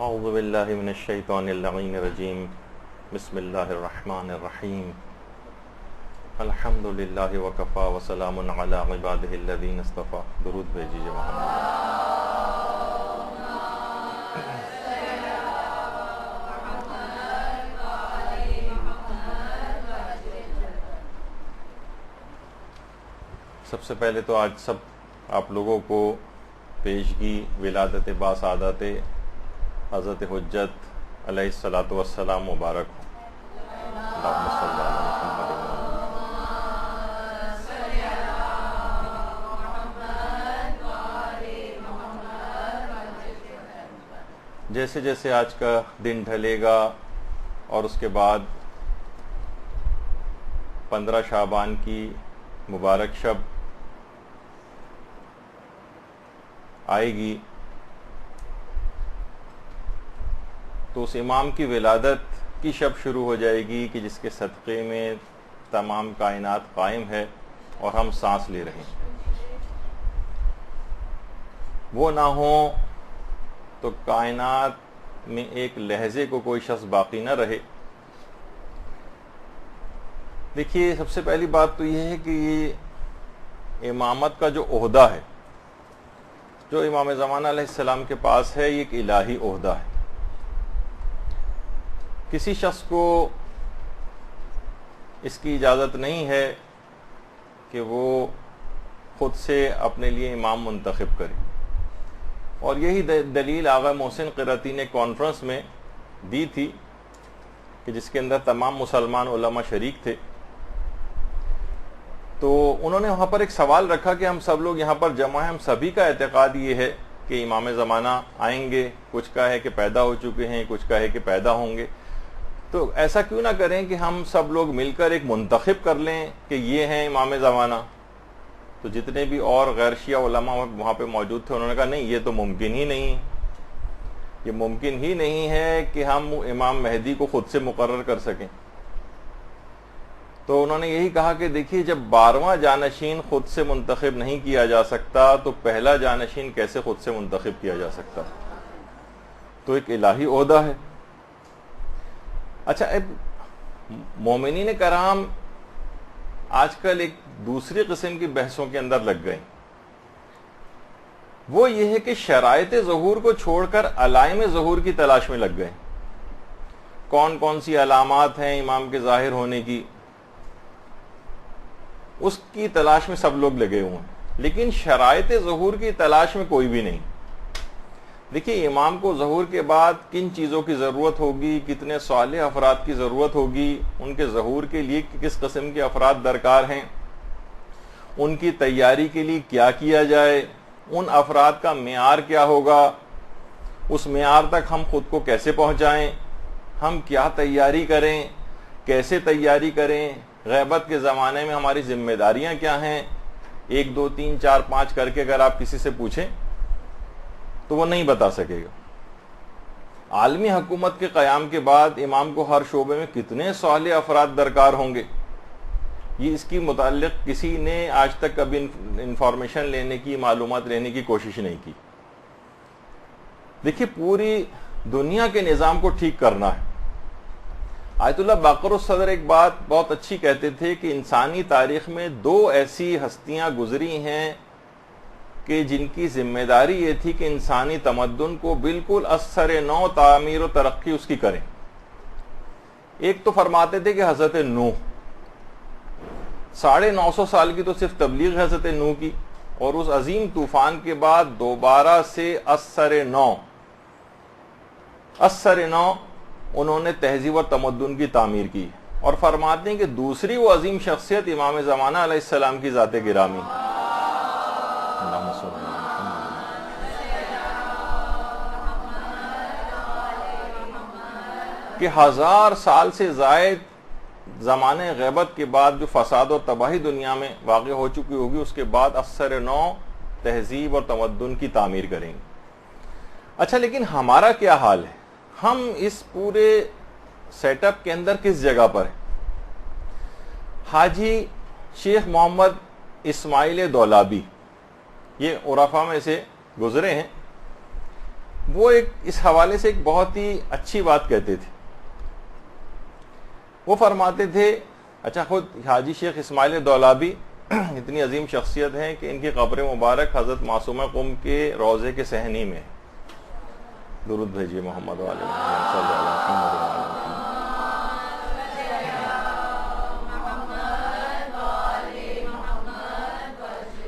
اعوذ باللہ من الشیطان اللعین الرجیم بسم اللہ الرحمن الرحیم الحمد للہ وکفا وسلام علی عبادہ الذین اصطفیٰ. درود بھیجیے محمد. سب سے پہلے تو آج سب آپ لوگوں کو پیشگی ولادت باسعادت حضرت حجت علیہ الصلاۃ والسلام مبارک ہو. اللہم صلی علی محمد. جیسے جیسے آج کا دن ڈھلے گا اور اس کے بعد 15 شعبان کی مبارک شب آئے گی تو اس امام کی ولادت کی شب شروع ہو جائے گی کہ جس کے صدقے میں تمام کائنات قائم ہے اور ہم سانس لے رہے ہیں. وہ نہ ہو تو کائنات میں ایک لہجے کو کوئی شخص باقی نہ رہے. دیکھیے، سب سے پہلی بات تو یہ ہے کہ یہ امامت کا جو عہدہ ہے جو امام زمانہ علیہ السلام کے پاس ہے، یہ ایک الہی عہدہ ہے. کسی شخص کو اس کی اجازت نہیں ہے کہ وہ خود سے اپنے لیے امام منتخب کرے، اور یہی دلیل آغا محسن قرتی نے کانفرنس میں دی تھی کہ جس کے اندر تمام مسلمان علماء شریک تھے. تو انہوں نے وہاں پر ایک سوال رکھا کہ ہم سب لوگ یہاں پر جمع ہیں، ہم سبھی کا اعتقاد یہ ہے کہ امام زمانہ آئیں گے. کچھ کا ہے کہ پیدا ہو چکے ہیں، کچھ کا ہے کہ پیدا ہوں گے. تو ایسا کیوں نہ کریں کہ ہم سب لوگ مل کر ایک منتخب کر لیں کہ یہ ہیں امام زمانہ. تو جتنے بھی اور غیر شیعہ علماء وہاں پہ موجود تھے انہوں نے کہا نہیں، یہ تو ممکن ہی نہیں، یہ ممکن ہی نہیں ہے کہ ہم امام مہدی کو خود سے مقرر کر سکیں. تو انہوں نے یہی کہا کہ دیکھیے، جب 12واں جانشین خود سے منتخب نہیں کیا جا سکتا تو پہلا جانشین کیسے خود سے منتخب کیا جا سکتا؟ تو ایک الہی عہدہ ہے. اچھا، مومنین کرام آج کل ایک دوسری قسم کی بحثوں کے اندر لگ گئے. وہ یہ ہے کہ شرائط ظہور کو چھوڑ کر علائم ظہور کی تلاش میں لگ گئے. کون کون سی علامات ہیں امام کے ظاہر ہونے کی، اس کی تلاش میں سب لوگ لگے ہوئے ہیں، لیکن شرائط ظہور کی تلاش میں کوئی بھی نہیں. دیکھیے، امام کو ظہور کے بعد کن چیزوں کی ضرورت ہوگی، کتنے صالح افراد کی ضرورت ہوگی، ان کے ظہور کے لیے کس قسم کے افراد درکار ہیں، ان کی تیاری کے لیے کیا کیا جائے، ان افراد کا معیار کیا ہوگا، اس معیار تک ہم خود کو کیسے پہنچائیں، ہم کیا تیاری کریں، کیسے تیاری کریں، غیبت کے زمانے میں ہماری ذمہ داریاں کیا ہیں. 1 2 3 4 5 کر کے اگر آپ کسی سے پوچھیں تو وہ نہیں بتا سکے گا. عالمی حکومت کے قیام کے بعد امام کو ہر شعبے میں کتنے صالح افراد درکار ہوں گے، یہ اس کی متعلق کسی نے آج تک کبھی انفارمیشن لینے کی، معلومات لینے کی کوشش نہیں کی. دیکھیے، پوری دنیا کے نظام کو ٹھیک کرنا ہے. آیت اللہ باقر الصدر ایک بات بہت اچھی کہتے تھے کہ انسانی تاریخ میں 2 ایسی ہستیاں گزری ہیں کہ جن کی ذمہ داری یہ تھی کہ انسانی تمدن کو بالکل از سر نو تعمیر و ترقی اس کی کریں. ایک تو فرماتے تھے کہ حضرت نوح، 950 سال کی تو صرف تبلیغ حضرت نوح کی، اور اس عظیم طوفان کے بعد دوبارہ سے از سر نو انہوں نے تہذیب و تمدن کی تعمیر کی. اور فرماتے ہیں کہ دوسری وہ عظیم شخصیت امام زمانہ علیہ السلام کی ذات گرامی، کہ 1000 سال سے زائد زمانے غیبت کے بعد جو فساد اور تباہی دنیا میں واقع ہو چکی ہوگی، اس کے بعد اثر نو تہذیب اور تمدن کی تعمیر کریں گے. اچھا، لیکن ہمارا کیا حال ہے؟ ہم اس پورے سیٹ اپ کے اندر کس جگہ پر ہیں؟ حاجی شیخ محمد اسماعیل دولابی یہ عرفا میں سے گزرے ہیں. وہ اس حوالے سے ایک بہت ہی اچھی بات کہتے تھے. وہ فرماتے تھے, اچھا خود حاجی شیخ اسماعیل دولابی اتنی عظیم شخصیت ہیں کہ ان کی قبر مبارک حضرت معصومہ قم کے روضے کے صحنی میں. درود بھیجیے محمد علیہ محمد صلی اللہ علیہ وسلم.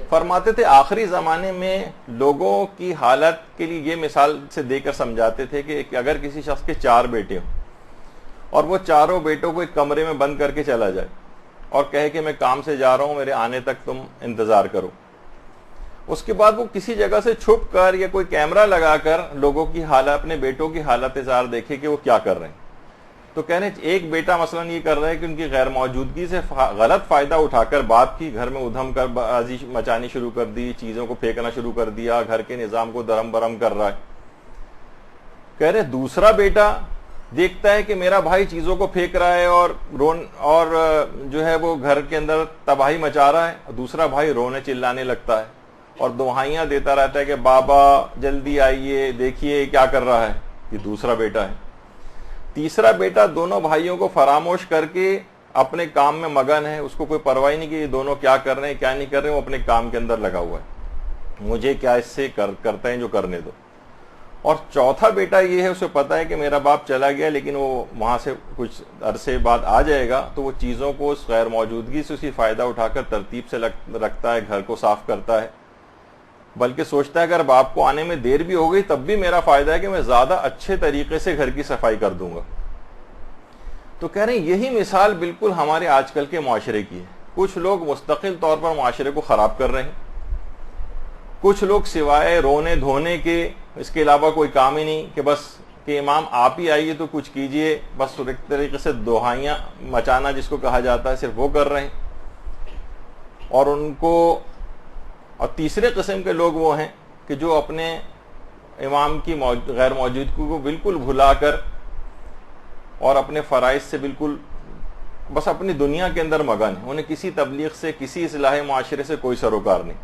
فرماتے تھے آخری زمانے میں لوگوں کی حالت کے لیے یہ مثال سے دے کر سمجھاتے تھے کہ اگر کسی شخص کے 4 بیٹے ہوں اور وہ چاروں بیٹوں کو ایک کمرے میں بند کر کے چلا جائے اور کہے کہ میں کام سے جا رہا ہوں, میرے آنے تک تم انتظار کرو, اس کے بعد وہ کسی جگہ سے چھپ کر یا کوئی کیمرہ لگا کر لوگوں کی حالت, اپنے بیٹوں کی حالت زار دیکھے کہ وہ کیا کر رہے ہیں. تو کہنے ایک بیٹا مثلا یہ کر رہا ہے کہ ان کی غیر موجودگی سے غلط فائدہ اٹھا کر باپ کی گھر میں ادھم کر بازی مچانی شروع کر دی, چیزوں کو پھینکنا شروع کر دیا, گھر کے نظام کو درم برم کر رہا ہے. کہہ رہے دوسرا بیٹا دیکھتا ہے کہ میرا بھائی چیزوں کو پھینک رہا ہے اور جو ہے وہ گھر کے اندر تباہی مچا رہا ہے, دوسرا بھائی رونے چلانے لگتا ہے اور دعائیاں دیتا رہتا ہے کہ بابا جلدی آئیے, دیکھیے کیا کر رہا ہے. یہ دوسرا بیٹا ہے. تیسرا بیٹا دونوں بھائیوں کو فراموش کر کے اپنے کام میں مگن ہے, اس کو کوئی پرواہ نہیں کہ یہ دونوں کیا کر رہے ہیں کیا نہیں کر رہے ہیں, وہ اپنے کام کے اندر لگا ہوا ہے, مجھے کیا اس سے کرتے ہیں جو کرنے دو. اور چوتھا بیٹا یہ ہے, اسے پتا ہے کہ میرا باپ چلا گیا لیکن وہ وہاں سے کچھ عرصے بعد آ جائے گا, تو وہ چیزوں کو اس غیر موجودگی سے اسی فائدہ اٹھا کر ترتیب سے رکھتا ہے, گھر کو صاف کرتا ہے, بلکہ سوچتا ہے اگر باپ کو آنے میں دیر بھی ہو گئی تب بھی میرا فائدہ ہے کہ میں زیادہ اچھے طریقے سے گھر کی صفائی کر دوں گا. تو کہہ رہے ہیں یہی مثال بالکل ہمارے آج کل کے معاشرے کی ہے. کچھ لوگ مستقل طور پر معاشرے کو خراب کر رہے ہیں, کچھ لوگ سوائے رونے دھونے کے اس کے علاوہ کوئی کام ہی نہیں, کہ بس کہ امام آپ ہی آئیے تو کچھ کیجئے, بس ایک طریقے سے دعائیاں مچانا جس کو کہا جاتا ہے صرف وہ کر رہے ہیں. اور تیسرے قسم کے لوگ وہ ہیں کہ جو اپنے امام کی غیر موجودگی کو بالکل بھلا کر اور اپنے فرائض سے بالکل بس اپنی دنیا کے اندر مگن ہیں, انہیں کسی تبلیغ سے کسی اصلاح معاشرے سے کوئی سروکار نہیں.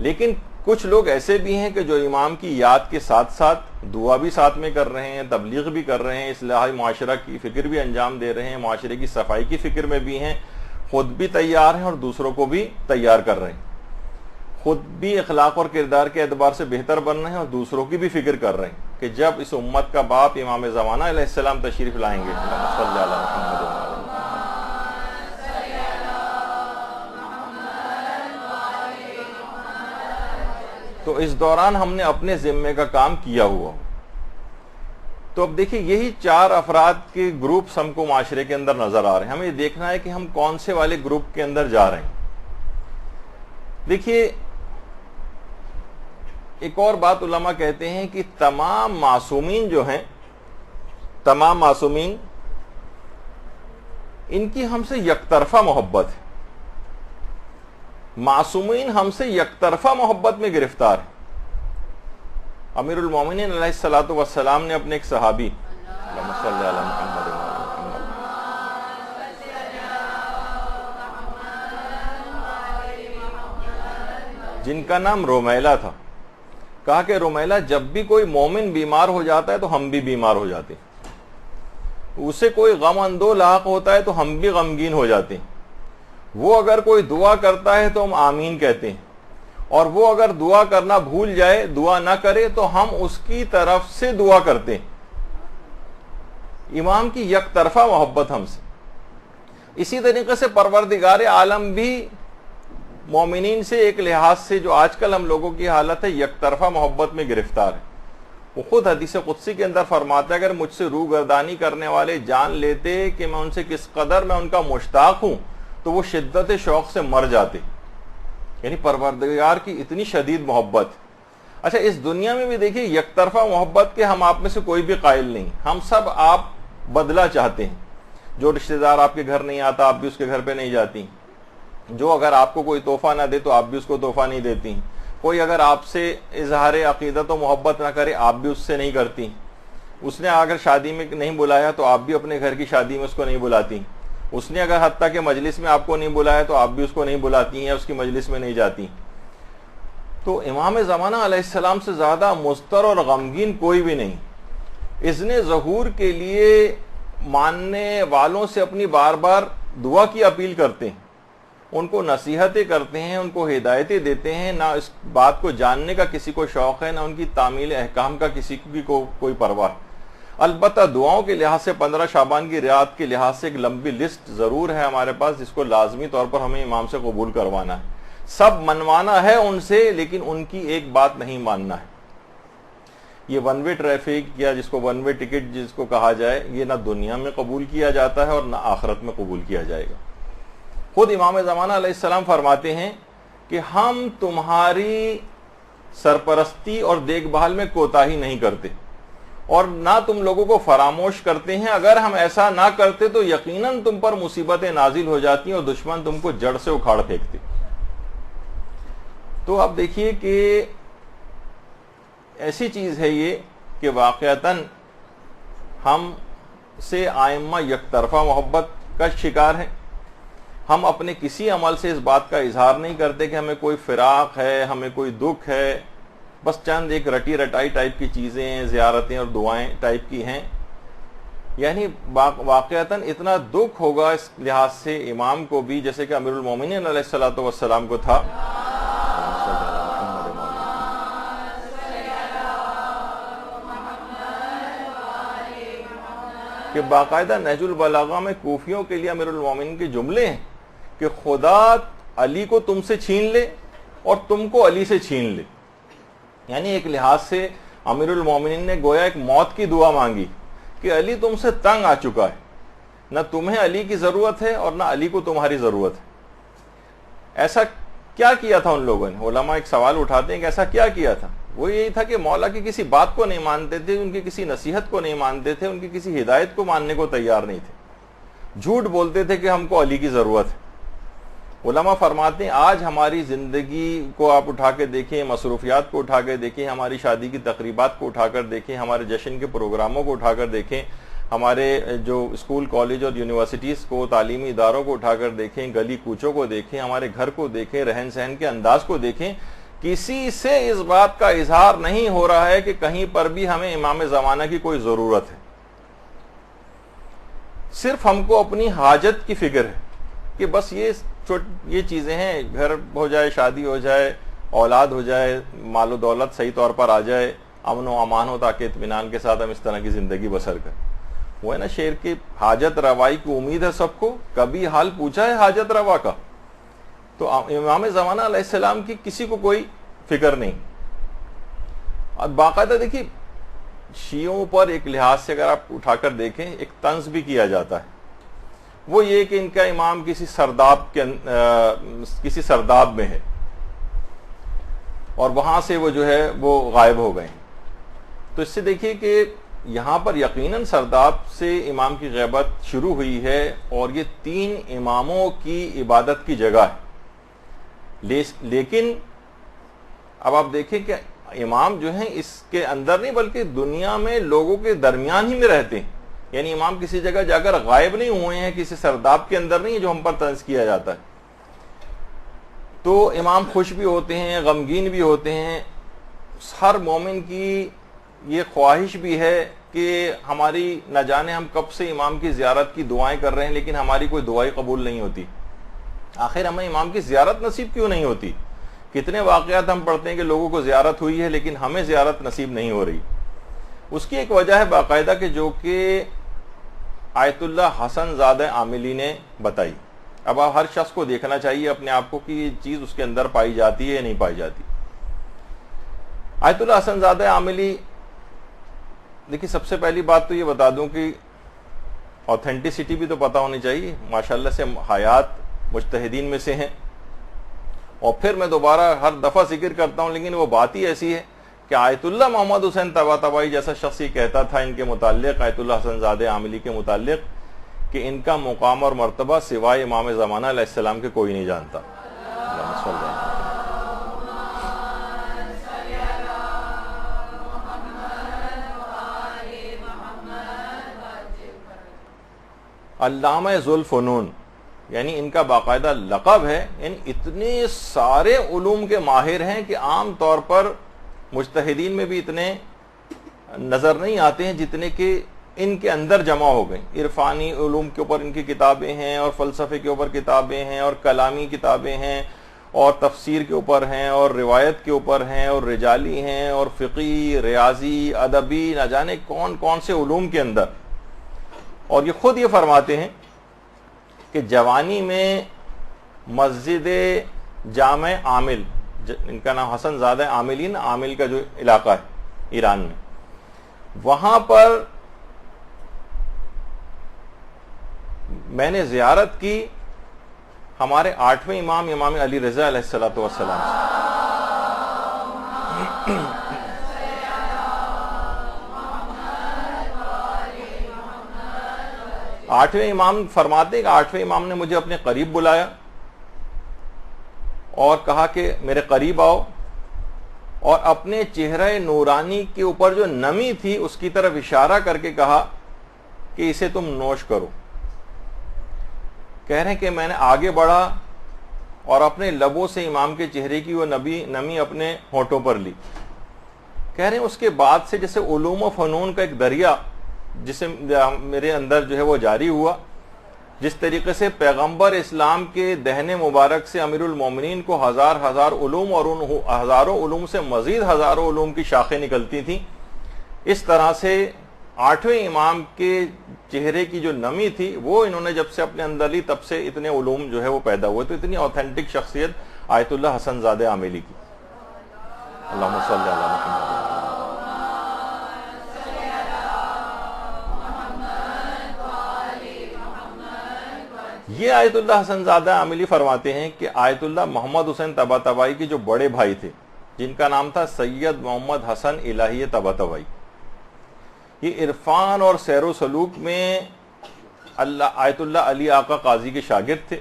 لیکن کچھ لوگ ایسے بھی ہیں کہ جو امام کی یاد کے ساتھ ساتھ دعا بھی ساتھ میں کر رہے ہیں, تبلیغ بھی کر رہے ہیں, اصلاح معاشرہ کی فکر بھی انجام دے رہے ہیں, معاشرے کی صفائی کی فکر میں بھی ہیں, خود بھی تیار ہیں اور دوسروں کو بھی تیار کر رہے ہیں, خود بھی اخلاق اور کردار کے اعتبار سے بہتر بن رہے ہیں اور دوسروں کی بھی فکر کر رہے ہیں کہ جب اس امت کا باپ امام زمانہ علیہ السلام تشریف لائیں گے, صلی اللہ علیہ وسلم, تو اس دوران ہم نے اپنے ذمے کا کام کیا ہوا. تو اب دیکھیں یہی 4 افراد کے گروپس ہم کو معاشرے کے اندر نظر آ رہے ہیں, ہمیں یہ دیکھنا ہے کہ ہم کون سے والے گروپ کے اندر جا رہے ہیں. دیکھیے ایک اور بات علماء کہتے ہیں کہ تمام معصومین جو ہیں, تمام معصومین ان کی ہم سے یک طرفہ محبت ہے. معصومین ہم سے یک طرفہ محبت میں گرفتار ہیں. امیر المومنین علیہ الصلوۃ والسلام نے اپنے ایک صحابی اللہم صلی علی محمد جن کا نام رومیلہ تھا, کہا کہ رومیلہ جب بھی کوئی مومن بیمار ہو جاتا ہے تو ہم بھی بیمار ہو جاتے ہیں, اسے کوئی غم اندو لاحق ہوتا ہے تو ہم بھی غمگین ہو جاتے ہیں, وہ اگر کوئی دعا کرتا ہے تو ہم آمین کہتے ہیں, اور وہ اگر دعا کرنا بھول جائے, دعا نہ کرے تو ہم اس کی طرف سے دعا کرتے ہیں. امام کی یک طرفہ محبت ہم سے. اسی طریقے سے پروردگار عالم بھی مومنین سے ایک لحاظ سے جو آج کل ہم لوگوں کی حالت ہے یک طرفہ محبت میں گرفتار ہے. وہ خود حدیث قدسی کے اندر فرماتا ہے اگر مجھ سے روح گردانی کرنے والے جان لیتے کہ میں ان سے کس قدر میں ان کا مشتاق ہوں تو وہ شدت شوق سے مر جاتے. یعنی پروردگار کی اتنی شدید محبت. اچھا اس دنیا میں بھی دیکھیے یک طرفہ محبت کے ہم آپ میں سے کوئی بھی قائل نہیں, ہم سب آپ بدلہ چاہتے ہیں. جو رشتہ دار آپ کے گھر نہیں آتا آپ بھی اس کے گھر پہ نہیں جاتی, جو اگر آپ کو کوئی تحفہ نہ دے تو آپ بھی اس کو تحفہ نہیں دیتی, کوئی اگر آپ سے اظہار عقیدت و محبت نہ کرے آپ بھی اس سے نہیں کرتی, اس نے اگر شادی میں نہیں بلایا تو آپ بھی اپنے گھر کی شادی میں اس کو نہیں بلاتی, اس نے اگر حتیٰ کہ مجلس میں آپ کو نہیں بلایا تو آپ بھی اس کو نہیں بلاتی ہیں, اس کی مجلس میں نہیں جاتی. تو امام زمانہ علیہ السلام سے زیادہ مضطر اور غمگین کوئی بھی نہیں. اذن ظہور کے لیے ماننے والوں سے اپنی بار بار دعا کی اپیل کرتے ہیں, ان کو نصیحتیں کرتے ہیں, ان کو ہدایتیں دیتے ہیں. نہ اس بات کو جاننے کا کسی کو شوق ہے, نہ ان کی تعمیل احکام کا کسی کو کوئی پرواہ. البتہ دعاؤں کے لحاظ سے 15 شعبان کی رعایت کے لحاظ سے ایک لمبی لسٹ ضرور ہے ہمارے پاس, جس کو لازمی طور پر ہمیں امام سے قبول کروانا ہے. سب منوانا ہے ان سے, لیکن ان کی ایک بات نہیں ماننا ہے. یہ ون وے ٹریفک یا جس کو ون وے ٹکٹ جس کو کہا جائے, یہ نہ دنیا میں قبول کیا جاتا ہے اور نہ آخرت میں قبول کیا جائے گا. خود امام زمانہ علیہ السلام فرماتے ہیں کہ ہم تمہاری سرپرستی اور دیکھ بھال میں کوتاہی نہیں کرتے اور نہ تم لوگوں کو فراموش کرتے ہیں. اگر ہم ایسا نہ کرتے تو یقیناً تم پر مصیبتیں نازل ہو جاتی اور دشمن تم کو جڑ سے اکھاڑ پھینکتے. تو اب دیکھیے کہ ایسی چیز ہے یہ کہ واقعتاً ہم سے آئمہ یک طرفہ محبت کا شکار ہیں. ہم اپنے کسی عمل سے اس بات کا اظہار نہیں کرتے کہ ہمیں کوئی فراق ہے, ہمیں کوئی دکھ ہے. بس چند ایک رٹی رٹائی ٹائپ کی چیزیں, زیارتیں اور دعائیں ٹائپ کی ہیں. یعنی واقعتاً اتنا دکھ ہوگا اس لحاظ سے امام کو بھی, جیسے کہ امیر المومنین علیہ السلام کو تھا. کہ باقاعدہ نہج البلاغہ میں کوفیوں کے لیے امیر المومنین کے جملے ہیں کہ خدا علی کو تم سے چھین لے اور تم کو علی سے چھین لے. یعنی ایک لحاظ سے امیر المومنین نے گویا ایک موت کی دعا مانگی کہ علی تم سے تنگ آ چکا ہے, نہ تمہیں علی کی ضرورت ہے اور نہ علی کو تمہاری ضرورت ہے. ایسا کیا کیا تھا ان لوگوں نے؟ علماء ایک سوال اٹھاتے ہیں کہ ایسا کیا کیا تھا. وہ یہی تھا کہ مولا کی کسی بات کو نہیں مانتے تھے, ان کی کسی نصیحت کو نہیں مانتے تھے, ان کی کسی ہدایت کو ماننے کو تیار نہیں تھے. جھوٹ بولتے تھے کہ ہم کو علی کی ضرورت ہے. علماء فرماتے ہیں آج ہماری زندگی کو آپ اٹھا کے دیکھیں, مصروفیات کو اٹھا کے دیکھیں, ہماری شادی کی تقریبات کو اٹھا کر دیکھیں, ہمارے جشن کے پروگراموں کو اٹھا کر دیکھیں, ہمارے جو اسکول کالج اور یونیورسٹیز کو, تعلیمی اداروں کو اٹھا کر دیکھیں, گلی کوچوں کو دیکھیں, ہمارے گھر کو دیکھیں, رہن سہن کے انداز کو دیکھیں, کسی سے اس بات کا اظہار نہیں ہو رہا ہے کہ کہیں پر بھی ہمیں امام زمانہ کی کوئی ضرورت ہے. صرف ہم کو اپنی حاجت کی فکر ہے کہ بس یہ چیزیں ہیں, گھر ہو جائے, شادی ہو جائے, اولاد ہو جائے, مال و دولت صحیح طور پر آ جائے, امن و امان ہو, تاکہ اطمینان کے ساتھ ہم اس طرح کی زندگی بسر کریں. وہ ہے نا شعر کی, حاجت روائی کی امید ہے سب کو, کبھی حال پوچھا ہے حاجت روا کا. تو امام زمانہ علیہ السلام کی کسی کو کوئی فکر نہیں. اور باقاعدہ دیکھیے شیعوں پر ایک لحاظ سے اگر آپ اٹھا کر دیکھیں ایک طنز بھی کیا جاتا ہے, وہ یہ کہ ان کا امام کسی سرداب میں ہے اور وہاں سے وہ جو ہے وہ غائب ہو گئے. تو اس سے دیکھیے کہ یہاں پر یقیناً سرداب سے امام کی غیبت شروع ہوئی ہے اور یہ 3 اماموں کی عبادت کی جگہ ہے. لیکن اب آپ دیکھیں کہ امام جو ہیں اس کے اندر نہیں بلکہ دنیا میں لوگوں کے درمیان ہی میں رہتے ہیں. یعنی امام کسی جگہ جا کر غائب نہیں ہوئے ہیں, کسی سرداب کے اندر نہیں جو ہم پر طنز کیا جاتا ہے. تو امام خوش بھی ہوتے ہیں, غمگین بھی ہوتے ہیں. ہر مومن کی یہ خواہش بھی ہے کہ ہماری نہ جانے ہم کب سے امام کی زیارت کی دعائیں کر رہے ہیں لیکن ہماری کوئی دعائیں قبول نہیں ہوتی. آخر ہمیں امام کی زیارت نصیب کیوں نہیں ہوتی؟ کتنے واقعات ہم پڑھتے ہیں کہ لوگوں کو زیارت ہوئی ہے لیکن ہمیں زیارت نصیب نہیں ہو رہی. اس کی ایک وجہ ہے باقاعدہ کہ جو کہ آیت اللہ حسن زادہ عاملی نے بتائی. اب ہر شخص کو دیکھنا چاہیے اپنے آپ کو کہ یہ چیز اس کے اندر پائی جاتی ہے یا نہیں پائی جاتی. آیت اللہ حسن زادہ عاملی, دیکھیے سب سے پہلی بات تو یہ بتا دوں کہ آتھینٹسٹی بھی تو پتہ ہونی چاہیے. ماشاءاللہ سے حیات مجتہدین میں سے ہیں. اور پھر میں دوبارہ ہر دفعہ ذکر کرتا ہوں لیکن وہ بات ہی ایسی ہے کہ آیت اللہ محمد حسین طباطبائی جیسا شخص یہ کہتا تھا ان کے متعلق, آیت اللہ حسن زادہ عاملی کے متعلق, کہ ان کا مقام اور مرتبہ سوائے امام زمانہ علیہ السلام کے کوئی نہیں جانتا. علامہ ذوالفنون یعنی ان کا باقاعدہ لقب ہے، ان اتنے سارے علوم کے ماہر ہیں کہ عام طور پر مجتہدین میں بھی اتنے نظر نہیں آتے ہیں جتنے کہ ان کے اندر جمع ہو گئیں۔ عرفانی علوم کے اوپر ان کی کتابیں ہیں، اور فلسفے کے اوپر کتابیں ہیں، اور کلامی کتابیں ہیں، اور تفسیر کے اوپر ہیں، اور روایت کے اوپر ہیں، اور رجالی ہیں، اور فقی، ریاضی، ادبی، نہ جانے کون کون سے علوم کے اندر۔ اور یہ خود یہ فرماتے ہیں کہ جوانی میں مسجد جامع عامل، ان کا نام حسن زادہ عاملین، عامل کا جو علاقہ ہے ایران میں، وہاں پر میں نے زیارت کی ہمارے 8ویں امام، امام علی رضا علیہ الصلوۃ والسلام سے۔ 8ویں امام فرماتے ہیں کہ 8ویں امام نے مجھے اپنے قریب بلایا اور کہا کہ میرے قریب آؤ، اور اپنے چہرہ نورانی کے اوپر جو نمی تھی اس کی طرف اشارہ کر کے کہا کہ اسے تم نوش کرو۔ کہہ رہے ہیں کہ میں نے آگے بڑھا اور اپنے لبوں سے امام کے چہرے کی وہ نمی اپنے ہونٹوں پر لی۔ کہہ رہے ہیں اس کے بعد سے جیسے علوم و فنون کا ایک دریا جسے میرے اندر جو ہے وہ جاری ہوا، جس طریقے سے پیغمبر اسلام کے دہن مبارک سے امیر المومنین کو ہزار ہزار علوم اور ان ہزاروں علوم سے مزید ہزاروں علوم کی شاخیں نکلتی تھیں، اس طرح سے 8ویں امام کے چہرے کی جو نمی تھی وہ انہوں نے جب سے اپنے اندر لی تب سے اتنے علوم جو ہے وہ پیدا ہوئے۔ تو اتنی آتھینٹک شخصیت آیت اللہ حسن زادہ عاملی کی۔ اللہم صلی علی محمد۔ یہ آیت اللہ حسن زادہ عاملی فرماتے ہیں کہ آیت اللہ محمد حسین طباطبائی کے جو بڑے بھائی تھے، جن کا نام تھا سید محمد حسن الہی طباطبائی، یہ عرفان اور سیر و سلوک میں آیت اللہ علی آقا قاضی کے شاگرد تھے،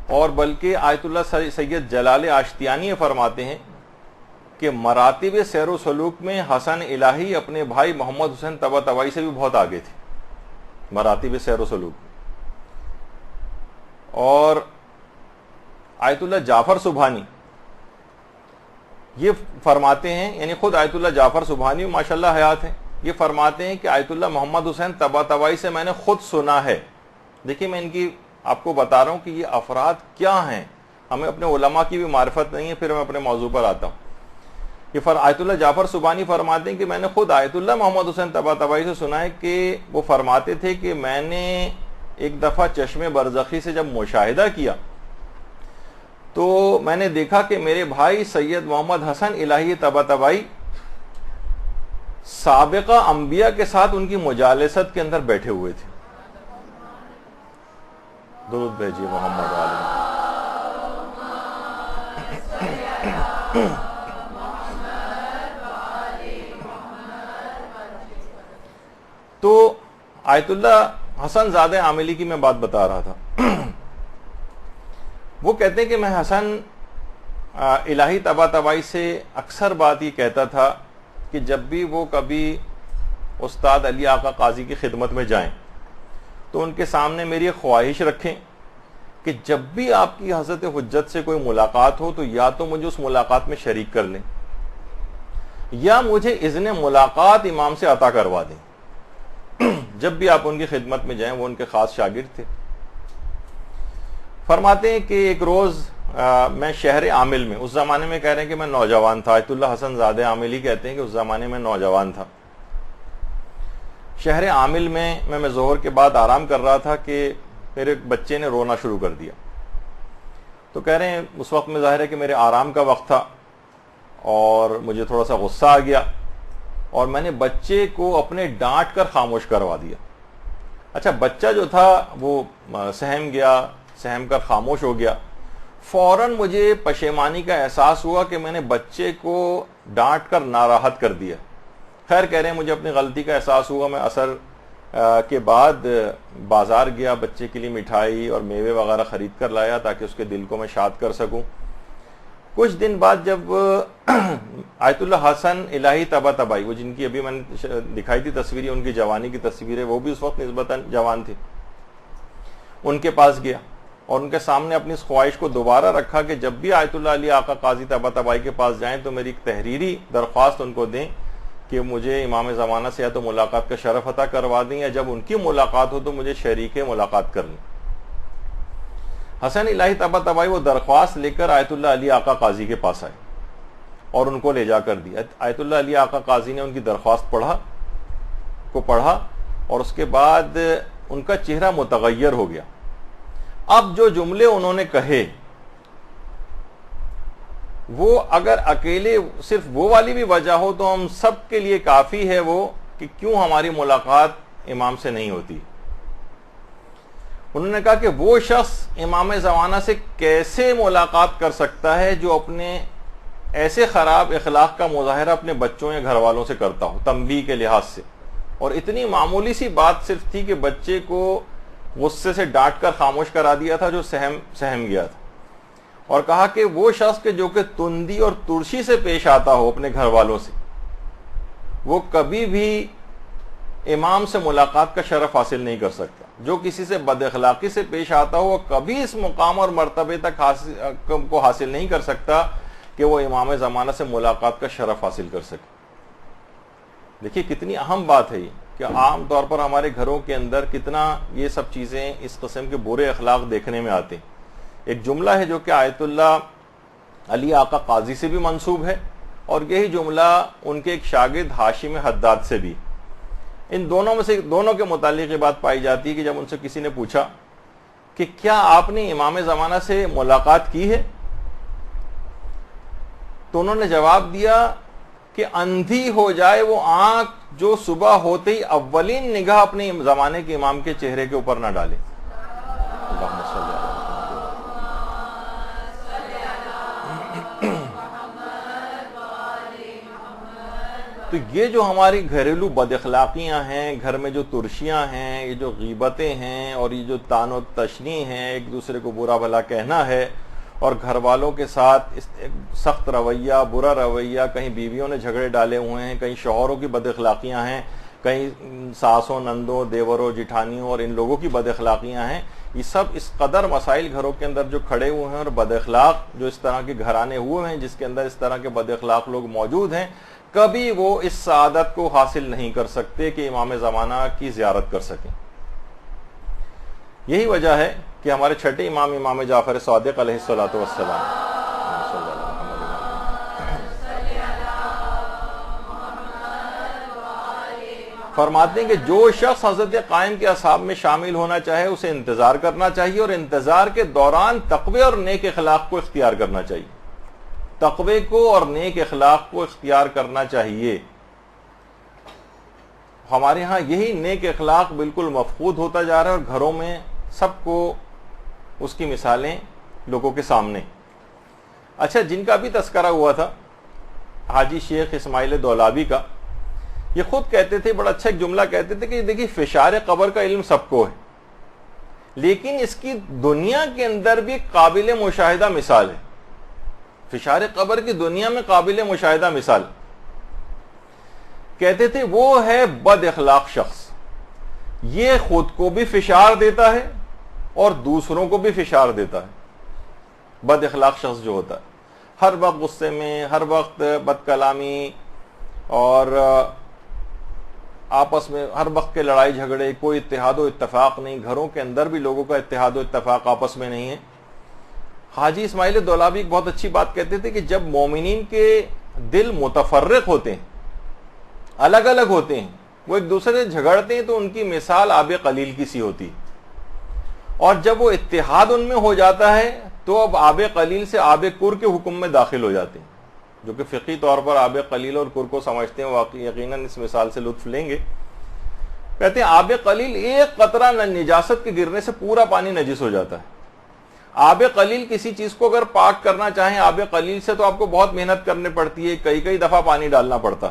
اور بلکہ آیت اللہ سید جلال آشتیانی فرماتے ہیں کہ مراتب سیر و سلوک میں حسن الہی اپنے بھائی محمد حسین طباطبائی سے بھی بہت آگے تھے، مراتب سیر و سلوک۔ اور آیت اللہ جعفر سبحانی یہ فرماتے ہیں، یعنی خود آیت اللہ جعفر سبحانی ماشاءاللہ حیات ہیں، یہ فرماتے ہیں کہ آیت اللہ محمد حسین طباطبائی سے میں نے خود سنا ہے۔ دیکھیے میں ان کی آپ کو بتا رہا ہوں کہ یہ افراد کیا ہیں، ہمیں اپنے علماء کی بھی معرفت نہیں ہے، پھر میں اپنے موضوع پر آتا ہوں۔ یہ آیت اللہ جعفر سبحانی فرماتے ہیں کہ میں نے خود آیت اللہ محمد حسین طباطبائی سے سنا ہے کہ وہ فرماتے تھے کہ میں نے ایک دفعہ چشم برزخی سے جب مشاہدہ کیا تو میں نے دیکھا کہ میرے بھائی سید محمد حسن الہی طباطبائی سابقہ انبیاء کے ساتھ ان کی مجالست کے اندر بیٹھے ہوئے تھے۔ درود بھیجیے محمد علی۔ تو آیت اللہ حسن زادہ عاملی کی میں بات بتا رہا تھا۔ وہ کہتے ہیں کہ میں حسن الہی طباطبائی سے اکثر بات یہ کہتا تھا کہ جب بھی وہ کبھی استاد علی آقا قاضی کی خدمت میں جائیں تو ان کے سامنے میری ایک خواہش رکھیں کہ جب بھی آپ کی حضرت حجت سے کوئی ملاقات ہو تو یا تو مجھے اس ملاقات میں شریک کر لیں یا مجھے اذن ملاقات امام سے عطا کروا دیں۔ جب بھی آپ ان کی خدمت میں جائیں، وہ ان کے خاص شاگرد تھے۔ فرماتے ہیں کہ ایک روز میں شہر عامل میں، اس زمانے میں کہہ رہے ہیں کہ میں نوجوان تھا، آیت اللہ حسن زادہ عاملی کہتے ہیں کہ اس زمانے میں نوجوان تھا۔ شہر عامل میں ظہر کے بعد آرام کر رہا تھا کہ میرے بچے نے رونا شروع کر دیا۔ تو کہہ رہے ہیں اس وقت میں ظاہر ہے کہ میرے آرام کا وقت تھا اور مجھے تھوڑا سا غصہ آ گیا اور میں نے بچے کو اپنے ڈانٹ کر خاموش کروا دیا۔ اچھا بچہ جو تھا وہ سہم کر خاموش ہو گیا۔ فوراً مجھے پشیمانی کا احساس ہوا کہ میں نے بچے کو ڈانٹ کر ناراحت کر دیا۔ خیر کہہ رہے ہیں مجھے اپنی غلطی کا احساس ہوا، میں عصر کے بعد بازار گیا، بچے کے لیے مٹھائی اور میوے وغیرہ خرید کر لایا تاکہ اس کے دل کو میں شاد کر سکوں۔ کچھ دن بعد جب آیت اللہ حسن الہی طباطبائی، وہ جن کی ابھی میں نے دکھائی تھی تصویریں، ان کی جوانی کی تصویریں، وہ بھی اس وقت نسبتاً جوان تھے، ان کے پاس گیا اور ان کے سامنے اپنی اس خواہش کو دوبارہ رکھا کہ جب بھی آیت اللہ علی آقا قاضی طباطبائی کے پاس جائیں تو میری ایک تحریری درخواست ان کو دیں کہ مجھے امام زمانہ سے یا تو ملاقات کا شرف عطا کروا دیں، یا جب ان کی ملاقات ہو تو مجھے شریک ملاقات کر لیں۔ حسن الہی طباطبائی وہ درخواست لے کر آیت اللہ علی آقا قاضی کے پاس آئے اور ان کو لے جا کر دیا۔ آیت اللہ علی آقا قاضی نے ان کی درخواست پڑھا اور اس کے بعد ان کا چہرہ متغیر ہو گیا۔ اب جو جملے انہوں نے کہے وہ اگر اکیلے صرف وہ والی بھی وجہ ہو تو ہم سب کے لیے کافی ہے وہ کہ کیوں ہماری ملاقات امام سے نہیں ہوتی۔ انہوں نے کہا کہ وہ شخص امام زمانہ سے کیسے ملاقات کر سکتا ہے جو اپنے ایسے خراب اخلاق کا مظاہرہ اپنے بچوں یا گھر والوں سے کرتا ہو تنبیہ کے لحاظ سے۔ اور اتنی معمولی سی بات صرف تھی کہ بچے کو غصے سے ڈانٹ کر خاموش کرا دیا تھا جو سہم گیا تھا، اور کہا کہ وہ شخص کے جو کہ تندی اور ترشی سے پیش آتا ہو اپنے گھر والوں سے، وہ کبھی بھی امام سے ملاقات کا شرف حاصل نہیں کر سکتا۔ جو کسی سے بد اخلاقی سے پیش آتا ہو وہ کبھی اس مقام اور مرتبے تک کو حاصل نہیں کر سکتا کہ وہ امام زمانہ سے ملاقات کا شرف حاصل کر سکے۔ دیکھیے کتنی اہم بات ہے یہ کہ عام طور پر ہمارے گھروں کے اندر کتنا یہ سب چیزیں اس قسم کے برے اخلاق دیکھنے میں آتے ہیں۔ ایک جملہ ہے جو کہ آیت اللہ علی آقا قاضی سے بھی منسوب ہے، اور یہی جملہ ان کے ایک شاگرد ہاشم حداد سے بھی۔ ان دونوں کے متعلق یہ بات پائی جاتی ہے کہ جب ان سے کسی نے پوچھا کہ کیا آپ نے امام زمانہ سے ملاقات کی ہے، تو انہوں نے جواب دیا کہ اندھی ہو جائے وہ آنکھ جو صبح ہوتے ہی اولین نگاہ اپنے زمانے کے امام کے چہرے کے اوپر نہ ڈالے۔ اللہم صلی اللہ تو یہ جو ہماری گھریلو بد اخلاقیاں ہیں، گھر میں جو ترشیاں ہیں، یہ جو غیبتیں ہیں اور یہ جو طعن و تشنیع ہیں، ایک دوسرے کو برا بھلا کہنا ہے، اور گھر والوں کے ساتھ سخت رویہ، برا رویہ، کہیں بیویوں نے جھگڑے ڈالے ہوئے ہیں، کہیں شوہروں کی بد اخلاقیاں ہیں، کہیں ساسوں، نندوں، دیوروں، جٹھانیوں اور ان لوگوں کی بد اخلاقیاں ہیں، یہ سب اس قدر مسائل گھروں کے اندر جو کھڑے ہوئے ہیں، اور بد اخلاق جو اس طرح کے گھرانے ہوئے ہیں جس کے اندر اس طرح کے بد اخلاق لوگ موجود ہیں، کبھی وہ اس سعادت کو حاصل نہیں کر سکتے کہ امام زمانہ کی زیارت کر سکیں۔ یہی وجہ ہے کہ ہمارے چھٹے امام، امام جعفر صادق علیہ الصلوۃ والسلام فرماتے ہیں کہ جو شخص حضرت قائم کے اصحاب میں شامل ہونا چاہے اسے انتظار کرنا چاہیے، اور انتظار کے دوران تقوی اور نیک اخلاق کو اختیار کرنا چاہیے۔ تقوی کو اور نیک اخلاق کو اختیار کرنا چاہیے۔ ہمارے ہاں یہی نیک اخلاق بالکل مفقود ہوتا جا رہا ہے، اور گھروں میں سب کو اس کی مثالیں لوگوں کے سامنے۔ اچھا، جن کا بھی تذکرہ ہوا تھا حاجی شیخ اسماعیل دولابی کا، یہ خود کہتے تھے، بڑا اچھا ایک جملہ کہتے تھے کہ دیکھیے فشار قبر کا علم سب کو ہے، لیکن اس کی دنیا کے اندر بھی قابل مشاہدہ مثال ہے۔ فشار قبر کی دنیا میں قابل مشاہدہ مثال کہتے تھے وہ ہے بد اخلاق شخص، یہ خود کو بھی فشار دیتا ہے اور دوسروں کو بھی فشار دیتا ہے۔ بد اخلاق شخص جو ہوتا ہے ہر وقت غصے میں، ہر وقت بد کلامی، اور آپس میں ہر وقت کے لڑائی جھگڑے، کوئی اتحاد و اتفاق نہیں، گھروں کے اندر بھی لوگوں کا اتحاد و اتفاق آپس میں نہیں ہے۔ حاجی اسماعیل دولابی ایک بہت اچھی بات کہتے تھے کہ جب مومنین کے دل متفرق ہوتے ہیں، الگ الگ ہوتے ہیں، وہ ایک دوسرے سے جھگڑتے ہیں، تو ان کی مثال آب قلیل کی سی ہوتی، اور جب وہ اتحاد ان میں ہو جاتا ہے تو اب آب قلیل سے آب کر کے حکم میں داخل ہو جاتے ہیں۔ جو کہ فقہی طور پر آب قلیل اور کر کو سمجھتے ہیں واقعی یقیناً اس مثال سے لطف لیں گے۔ کہتے ہیں آب قلیل ایک قطرہ نجاست کے گرنے سے پورا پانی نجس ہو جاتا ہے۔ آب قلیل کسی چیز کو اگر پاک کرنا چاہیں آب قلیل سے تو آپ کو بہت محنت کرنی پڑتی ہے، کئی دفعہ پانی ڈالنا پڑتا،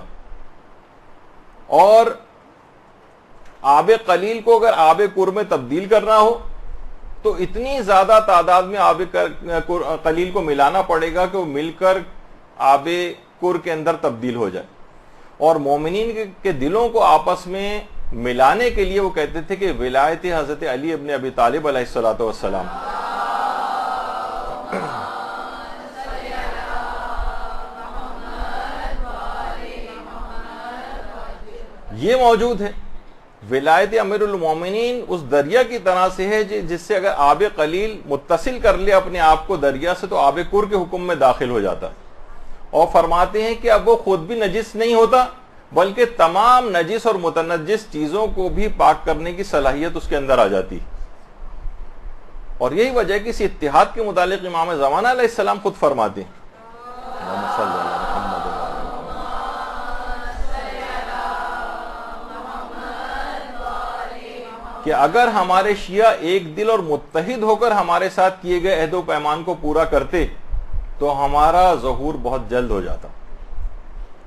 اور آب قلیل کو اگر آب کر میں تبدیل کرنا ہو تو اتنی زیادہ تعداد میں آب قلیل کو ملانا پڑے گا کہ وہ مل کر آب کر کے اندر تبدیل ہو جائے، اور مومنین کے دلوں کو آپس میں ملانے کے لیے وہ کہتے تھے کہ ولایت حضرت علی ابن ابی طالب علیہ الصلوۃ والسلام یہ موجود ہے. ولایت امیر المومنین اس دریا کی طرح سے ہے جس سے اگر آب قلیل متصل کر لے اپنے آپ کو دریا سے تو آب کر کے حکم میں داخل ہو جاتا. اور فرماتے ہیں کہ اب وہ خود بھی نجس نہیں ہوتا بلکہ تمام نجس اور متنجس چیزوں کو بھی پاک کرنے کی صلاحیت اس کے اندر آ جاتی. اور یہی وجہ ہے کہ اس اتحاد کے متعلق امام زمانہ علیہ السلام خود فرماتے ہیں کہ اگر ہمارے شیعہ ایک دل اور متحد ہو کر ہمارے ساتھ کیے گئے عہد و پیمان کو پورا کرتے تو ہمارا ظہور بہت جلد ہو جاتا.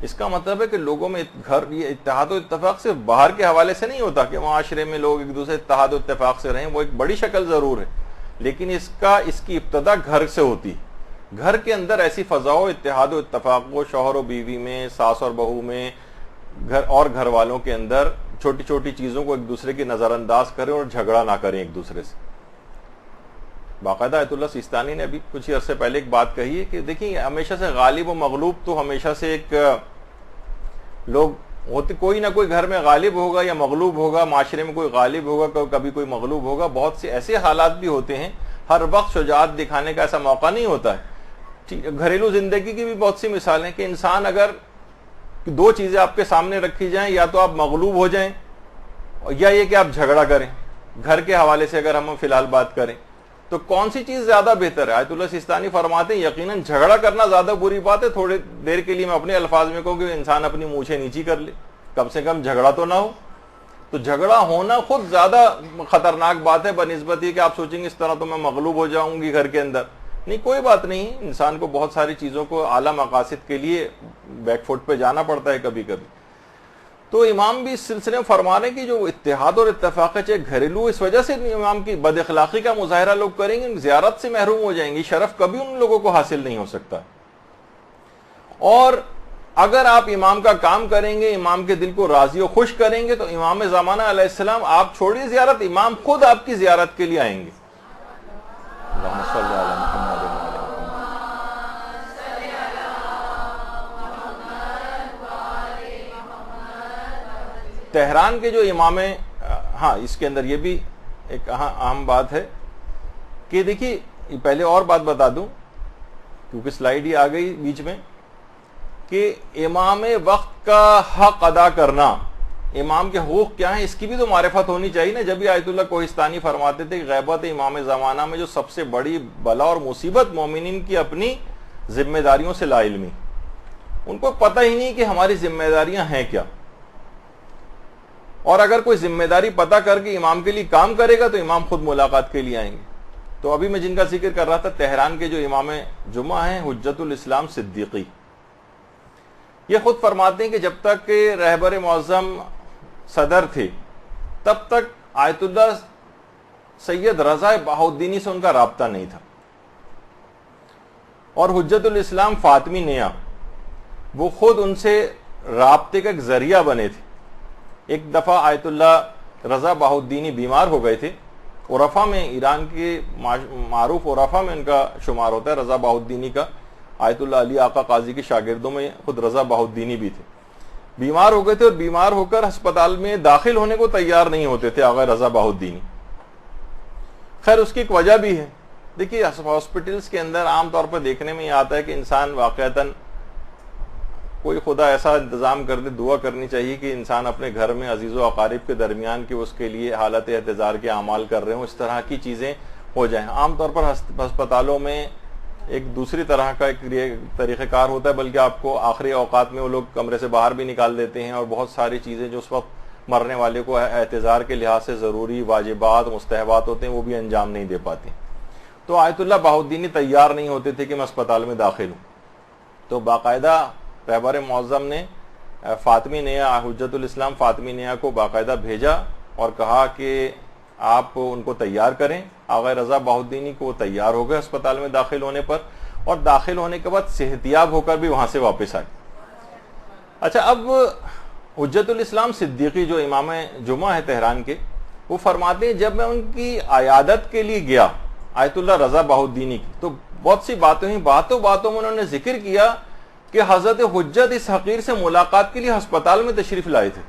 اس کا مطلب ہے کہ لوگوں میں یہ اتحاد و اتفاق سے باہر کے حوالے سے نہیں ہوتا کہ معاشرے میں لوگ ایک دوسرے اتحاد و اتفاق سے رہیں, وہ ایک بڑی شکل ضرور ہے, لیکن اس کی ابتدا گھر سے ہوتی. گھر کے اندر ایسی فضا و اتحاد و اتفاق ہو, شوہر و بیوی میں, ساس اور بہو میں, گھر والوں کے اندر چھوٹی چھوٹی چیزوں کو ایک دوسرے کی نظر انداز کریں اور جھگڑا نہ کریں ایک دوسرے سے. باقاعدہ آیت اللہ سیستانی نے ابھی کچھ ہی عرصے پہلے ایک بات کہی ہے کہ دیکھیں ہمیشہ سے غالب و مغلوب تو ہمیشہ سے ایک لوگ ہوتے, کوئی نہ کوئی گھر میں غالب ہوگا یا مغلوب ہوگا, معاشرے میں کوئی غالب ہوگا کبھی کوئی مغلوب ہوگا. بہت سے ایسے حالات بھی ہوتے ہیں, ہر وقت شجاعت دکھانے کا ایسا موقع نہیں ہوتا ہے. گھریلو زندگی کی بھی بہت سی مثالیں کہ انسان اگر دو چیزیں آپ کے سامنے رکھی جائیں, یا تو آپ مغلوب ہو جائیں یا یہ کہ آپ جھگڑا کریں. گھر کے حوالے سے اگر ہم فی الحال بات کریں تو کون سی چیز زیادہ بہتر ہے؟ آیت اللہ سیستانی فرماتے ہیں یقیناً جھگڑا کرنا زیادہ بری بات ہے. تھوڑی دیر کے لیے میں اپنے الفاظ میں کہوں کہ انسان اپنی مونچھیں نیچی کر لے, کم سے کم جھگڑا تو نہ ہو. تو جھگڑا ہونا خود زیادہ خطرناک بات ہے بنسبت یہ کہ آپ سوچیں گے اس طرح تو میں مغلوب ہو جاؤں گی گھر کے اندر. نہیں, کوئی بات نہیں, انسان کو بہت ساری چیزوں کو اعلیٰ مقاصد کے لیے بیک فٹ پہ جانا پڑتا ہے کبھی کبھی. تو امام بھی اس سلسلے میں فرما رہے ہیں کہ جو اتحاد اور اتفاق ہے چاہے گھریلو, اس وجہ سے امام کی بد اخلاقی کا مظاہرہ لوگ کریں گے, زیارت سے محروم ہو جائیں گے, شرف کبھی ان لوگوں کو حاصل نہیں ہو سکتا. اور اگر آپ امام کا کام کریں گے, امام کے دل کو راضی و خوش کریں گے, تو امام زمانہ علیہ السلام آپ چھوڑیے زیارت, امام خود آپ کی زیارت کے لیے آئیں گے. اللہم صلی علی محمد. تہران کے جو امام, ہاں اس کے اندر یہ بھی ایک اہم بات ہے کہ دیکھیے پہلے اور بات بتا دوں کیونکہ سلائیڈ ہی آ گئی بیچ میں, کہ امام وقت کا حق ادا کرنا, امام کے حقوق کیا ہیں اس کی بھی تو معرفت ہونی چاہیے نا. جب بھی آیت اللہ کوہستانی فرماتے تھے کہ غیبت امام زمانہ میں جو سب سے بڑی بلا اور مصیبت مومنین کی اپنی ذمہ داریوں سے لا علمی, ان کو پتہ ہی نہیں کہ ہماری ذمہ داریاں ہیں کیا. اور اگر کوئی ذمہ داری پتہ کر کے امام کے لیے کام کرے گا تو امام خود ملاقات کے لیے آئیں گے. تو ابھی میں جن کا ذکر کر رہا تھا تہران کے جو امام جمعہ ہیں حجت الاسلام صدیقی, یہ خود فرماتے ہیں کہ جب تک کہ رہبر معظم صدر تھے تب تک آیت اللہ سید رضا بہاؤالدینی سے ان کا رابطہ نہیں تھا, اور حجت الاسلام فاطمی نیا وہ خود ان سے رابطے کا ایک ذریعہ بنے تھے. ایک دفعہ آیت اللہ رضا بہاؤالدینی بیمار ہو گئے تھے. عرفہ میں, ایران کے معروف عرفہ میں ان کا شمار ہوتا ہے رضا بہاؤالدینی کا. آیت اللہ علی آقا قاضی کے شاگردوں میں خود رضا بہاؤالدینی بھی تھے. بیمار ہو گئے تھے اور بیمار ہو کر ہسپتال میں داخل ہونے کو تیار نہیں ہوتے تھے آقا رضا بہاؤالدینی. خیر اس کی ایک وجہ بھی ہے. دیکھیے ہاسپٹلس کے اندر عام طور پر دیکھنے میں یہ آتا ہے کہ انسان واقعتاً کوئی خدا ایسا انتظام کر دے, دعا کرنی چاہیے کہ انسان اپنے گھر میں عزیز و اقارب کے درمیان کہ اس کے لیے حالت احتضار کے اعمال کر رہے ہوں, اس طرح کی چیزیں ہو جائیں. عام طور پر ہسپتالوں میں ایک دوسری طرح کا ایک طریقہ کار ہوتا ہے, بلکہ آپ کو آخری اوقات میں وہ لوگ کمرے سے باہر بھی نکال دیتے ہیں, اور بہت ساری چیزیں جو اس وقت مرنے والے کو احتضار کے لحاظ سے ضروری واجبات مستحبات ہوتے ہیں وہ بھی انجام نہیں دے پاتے. تو آیت اللہ بہاؤالدینی تیار نہیں ہوتے تھے کہ میں اسپتال میں داخل ہوں. تو باقاعدہ رہبر معظم نے فاطمی نیا, حجت الاسلام فاطمی نیا کو باقاعدہ بھیجا اور کہا کہ آپ ان کو تیار کریں. آقا رضا بہاؤالدینی کو تیار ہو گئے اسپتال میں داخل ہونے پر, اور داخل ہونے کے بعد صحتیاب ہو کر بھی وہاں سے واپس آئے. اچھا, اب حجت الاسلام صدیقی جو امام جمعہ ہے تہران کے، وہ فرماتے ہیں جب میں ان کی عیادت کے لیے گیا آیت اللہ رضا بہاؤالدینی کی، تو بہت سی باتیں ہوئیں، باتوں میں انہوں نے ذکر کیا کہ حضرت حجت اس حقیر سے ملاقات کے لیے ہسپتال میں تشریف لائے تھے۔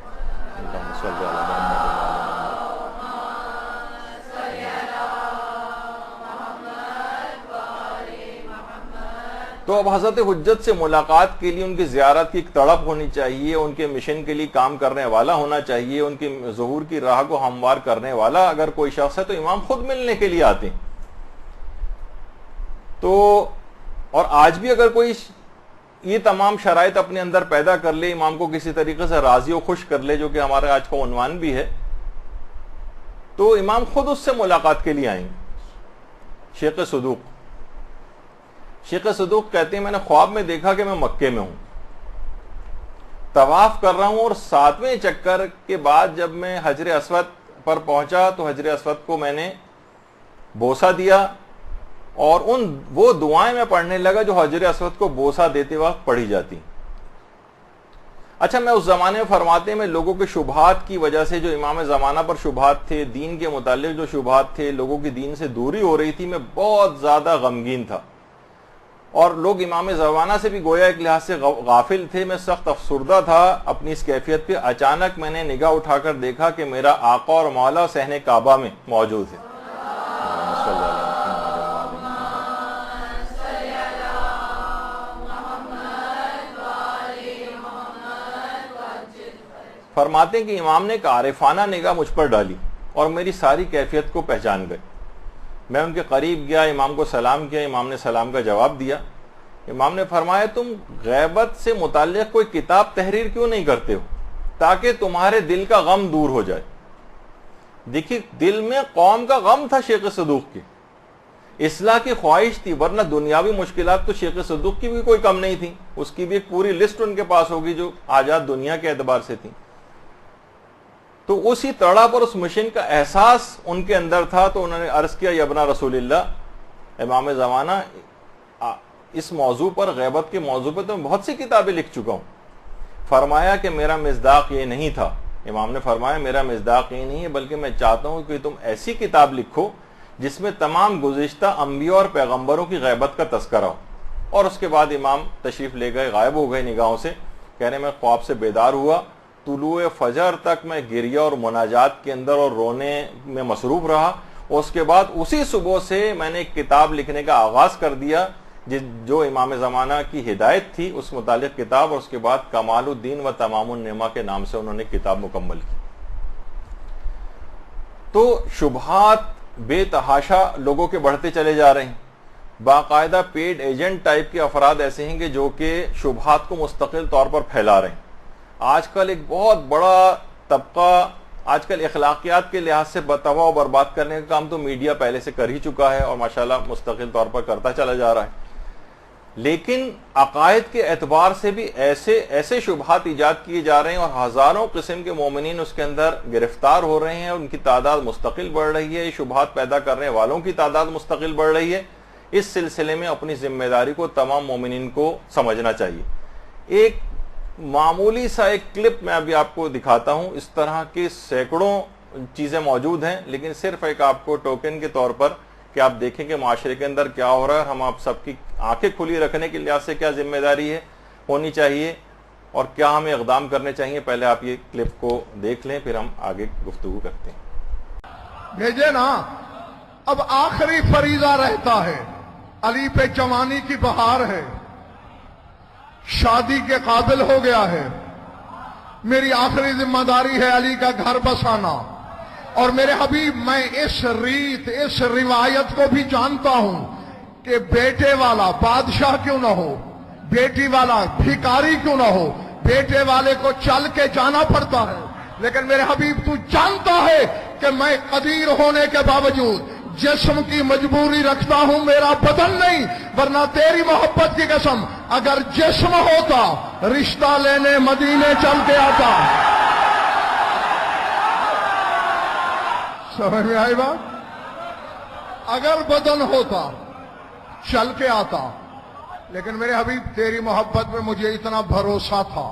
تو اب حضرت حجت سے ملاقات کے لیے ان کی زیارت کی ایک تڑپ ہونی چاہیے، ان کے مشن کے لیے کام کرنے والا ہونا چاہیے، ان کی ظہور کی راہ کو ہموار کرنے والا اگر کوئی شخص ہے تو امام خود ملنے کے لیے آتے ہیں۔ تو اور آج بھی اگر کوئی یہ تمام شرائط اپنے اندر پیدا کر لے، امام کو کسی طریقے سے راضی و خوش کر لے، جو کہ ہمارے آج کا عنوان بھی ہے، تو امام خود اس سے ملاقات کے لیے آئیں گے۔ شیخ صدوق کہتے ہیں میں نے خواب میں دیکھا کہ میں مکے میں ہوں، طواف کر رہا ہوں، اور 7ویں چکر کے بعد جب میں حجر اسود پر پہنچا تو حجر اسود کو میں نے بوسہ دیا، اور وہ دعائیں میں پڑھنے لگا جو حجر اسود کو بوسہ دیتے وقت پڑھی جاتی۔ اچھا، میں اس زمانے میں فرماتے ہیں میں لوگوں کے شبہات کی وجہ سے، جو امام زمانہ پر شبہات تھے، دین کے متعلق جو شبہات تھے، لوگوں کی دین سے دوری ہو رہی تھی، میں بہت زیادہ غمگین تھا، اور لوگ امام زمانہ سے بھی گویا ایک لحاظ سے غافل تھے، میں سخت افسردہ تھا اپنی اس کیفیت پہ۔ اچانک میں نے نگاہ اٹھا کر دیکھا کہ میرا آقا اور مولا صحن کعبہ میں موجود ہے۔ فرماتے ہیں کہ امام نے ایک عارفانہ نگاہ مجھ پر ڈالی اور میری ساری کیفیت کو پہچان گئے۔ میں ان کے قریب گیا، امام کو سلام کیا، امام نے سلام کا جواب دیا۔ امام نے فرمایا تم غیبت سے متعلق کوئی کتاب تحریر کیوں نہیں کرتے ہو تاکہ تمہارے دل کا غم دور ہو جائے۔ دیکھیے، دل میں قوم کا غم تھا شیخ صدوق کی، اصلاح کی خواہش تھی، ورنہ دنیاوی مشکلات تو شیخ صدوق کی بھی کوئی کم نہیں تھی، اس کی بھی ایک پوری لسٹ ان کے پاس ہوگی جو آزاد دنیا کے اعتبار سے تھی۔ تو اسی تڑپ اور اس مشن کا احساس ان کے اندر تھا، تو انہوں نے عرض کیا یا ابن رسول اللہ، امام زمانہ اس موضوع پر، غیبت کے موضوع پر تو میں بہت سی کتابیں لکھ چکا ہوں۔ فرمایا کہ میرا مصداق یہ نہیں تھا، امام نے فرمایا میرا مصداق یہ نہیں ہے، بلکہ میں چاہتا ہوں کہ تم ایسی کتاب لکھو جس میں تمام گزشتہ انبیاء اور پیغمبروں کی غیبت کا تذکرہ ہو۔ اور اس کے بعد امام تشریف لے گئے، غائب ہو گئے نگاہوں سے۔ کہہ رہے میں خواب سے بیدار ہوا، طلوع فجر تک میں گریہ اور مناجات کے اندر اور رونے میں مصروف رہا، اور اس کے بعد اسی صبح سے میں نے ایک کتاب لکھنے کا آغاز کر دیا جو امام زمانہ کی ہدایت تھی، اس متعلق کتاب، اور اس کے بعد کمال الدین و تمام النعمہ کے نام سے انہوں نے کتاب مکمل کی۔ تو شبہات بے تحاشا لوگوں کے بڑھتے چلے جا رہے ہیں، باقاعدہ پیڈ ایجنٹ ٹائپ کے افراد ایسے ہیں کہ جو کہ شبہات کو مستقل طور پر پھیلا رہے ہیں۔ آج کل ایک بہت بڑا طبقہ آج کل اخلاقیات کے لحاظ سے تباہ و برباد کرنے کا کام تو میڈیا پہلے سے کر ہی چکا ہے، اور ماشاءاللہ مستقل طور پر کرتا چلا جا رہا ہے، لیکن عقائد کے اعتبار سے بھی ایسے شبہات ایجاد کیے جا رہے ہیں، اور ہزاروں قسم کے مومنین اس کے اندر گرفتار ہو رہے ہیں، ان کی تعداد مستقل بڑھ رہی ہے، شبہات پیدا کرنے والوں کی تعداد مستقل بڑھ رہی ہے۔ اس سلسلے میں اپنی ذمہ داری کو تمام مومنین کو سمجھنا چاہیے۔ ایک معمولی سا ایک کلپ میں ابھی آپ کو دکھاتا ہوں، اس طرح کی سینکڑوں چیزیں موجود ہیں، لیکن صرف ایک آپ کو ٹوکن کے طور پر کہ آپ دیکھیں کہ معاشرے کے اندر کیا ہو رہا ہے، ہم آپ سب کی آنکھیں کھلی رکھنے کے لحاظ سے کیا ذمہ داری ہے ہونی چاہیے اور کیا ہمیں اقدام کرنے چاہیے۔ پہلے آپ یہ کلپ کو دیکھ لیں، پھر ہم آگے گفتگو کرتے ہیں۔ بھیجے نا، اب آخری فریضہ رہتا ہے، علی پہ جوانی کی بہار ہے، شادی کے قابل ہو گیا ہے، میری آخری ذمہ داری ہے علی کا گھر بسانا، اور میرے حبیب میں اس ریت، اس روایت کو بھی جانتا ہوں کہ بیٹے والا بادشاہ کیوں نہ ہو، بیٹی والا بھکاری کیوں نہ ہو، بیٹے والے کو چل کے جانا پڑتا ہے، لیکن میرے حبیب تو جانتا ہے کہ میں قدیر ہونے کے باوجود جسم کی مجبوری رکھتا ہوں، میرا بدن نہیں، ورنہ تیری محبت کی قسم اگر جسم ہوتا رشتہ لینے مدینے چل کے آتا۔ سمجھ میں آئی بات؟ اگر بدن ہوتا چل کے آتا، لیکن میرے حبیب تیری محبت میں مجھے اتنا بھروسہ تھا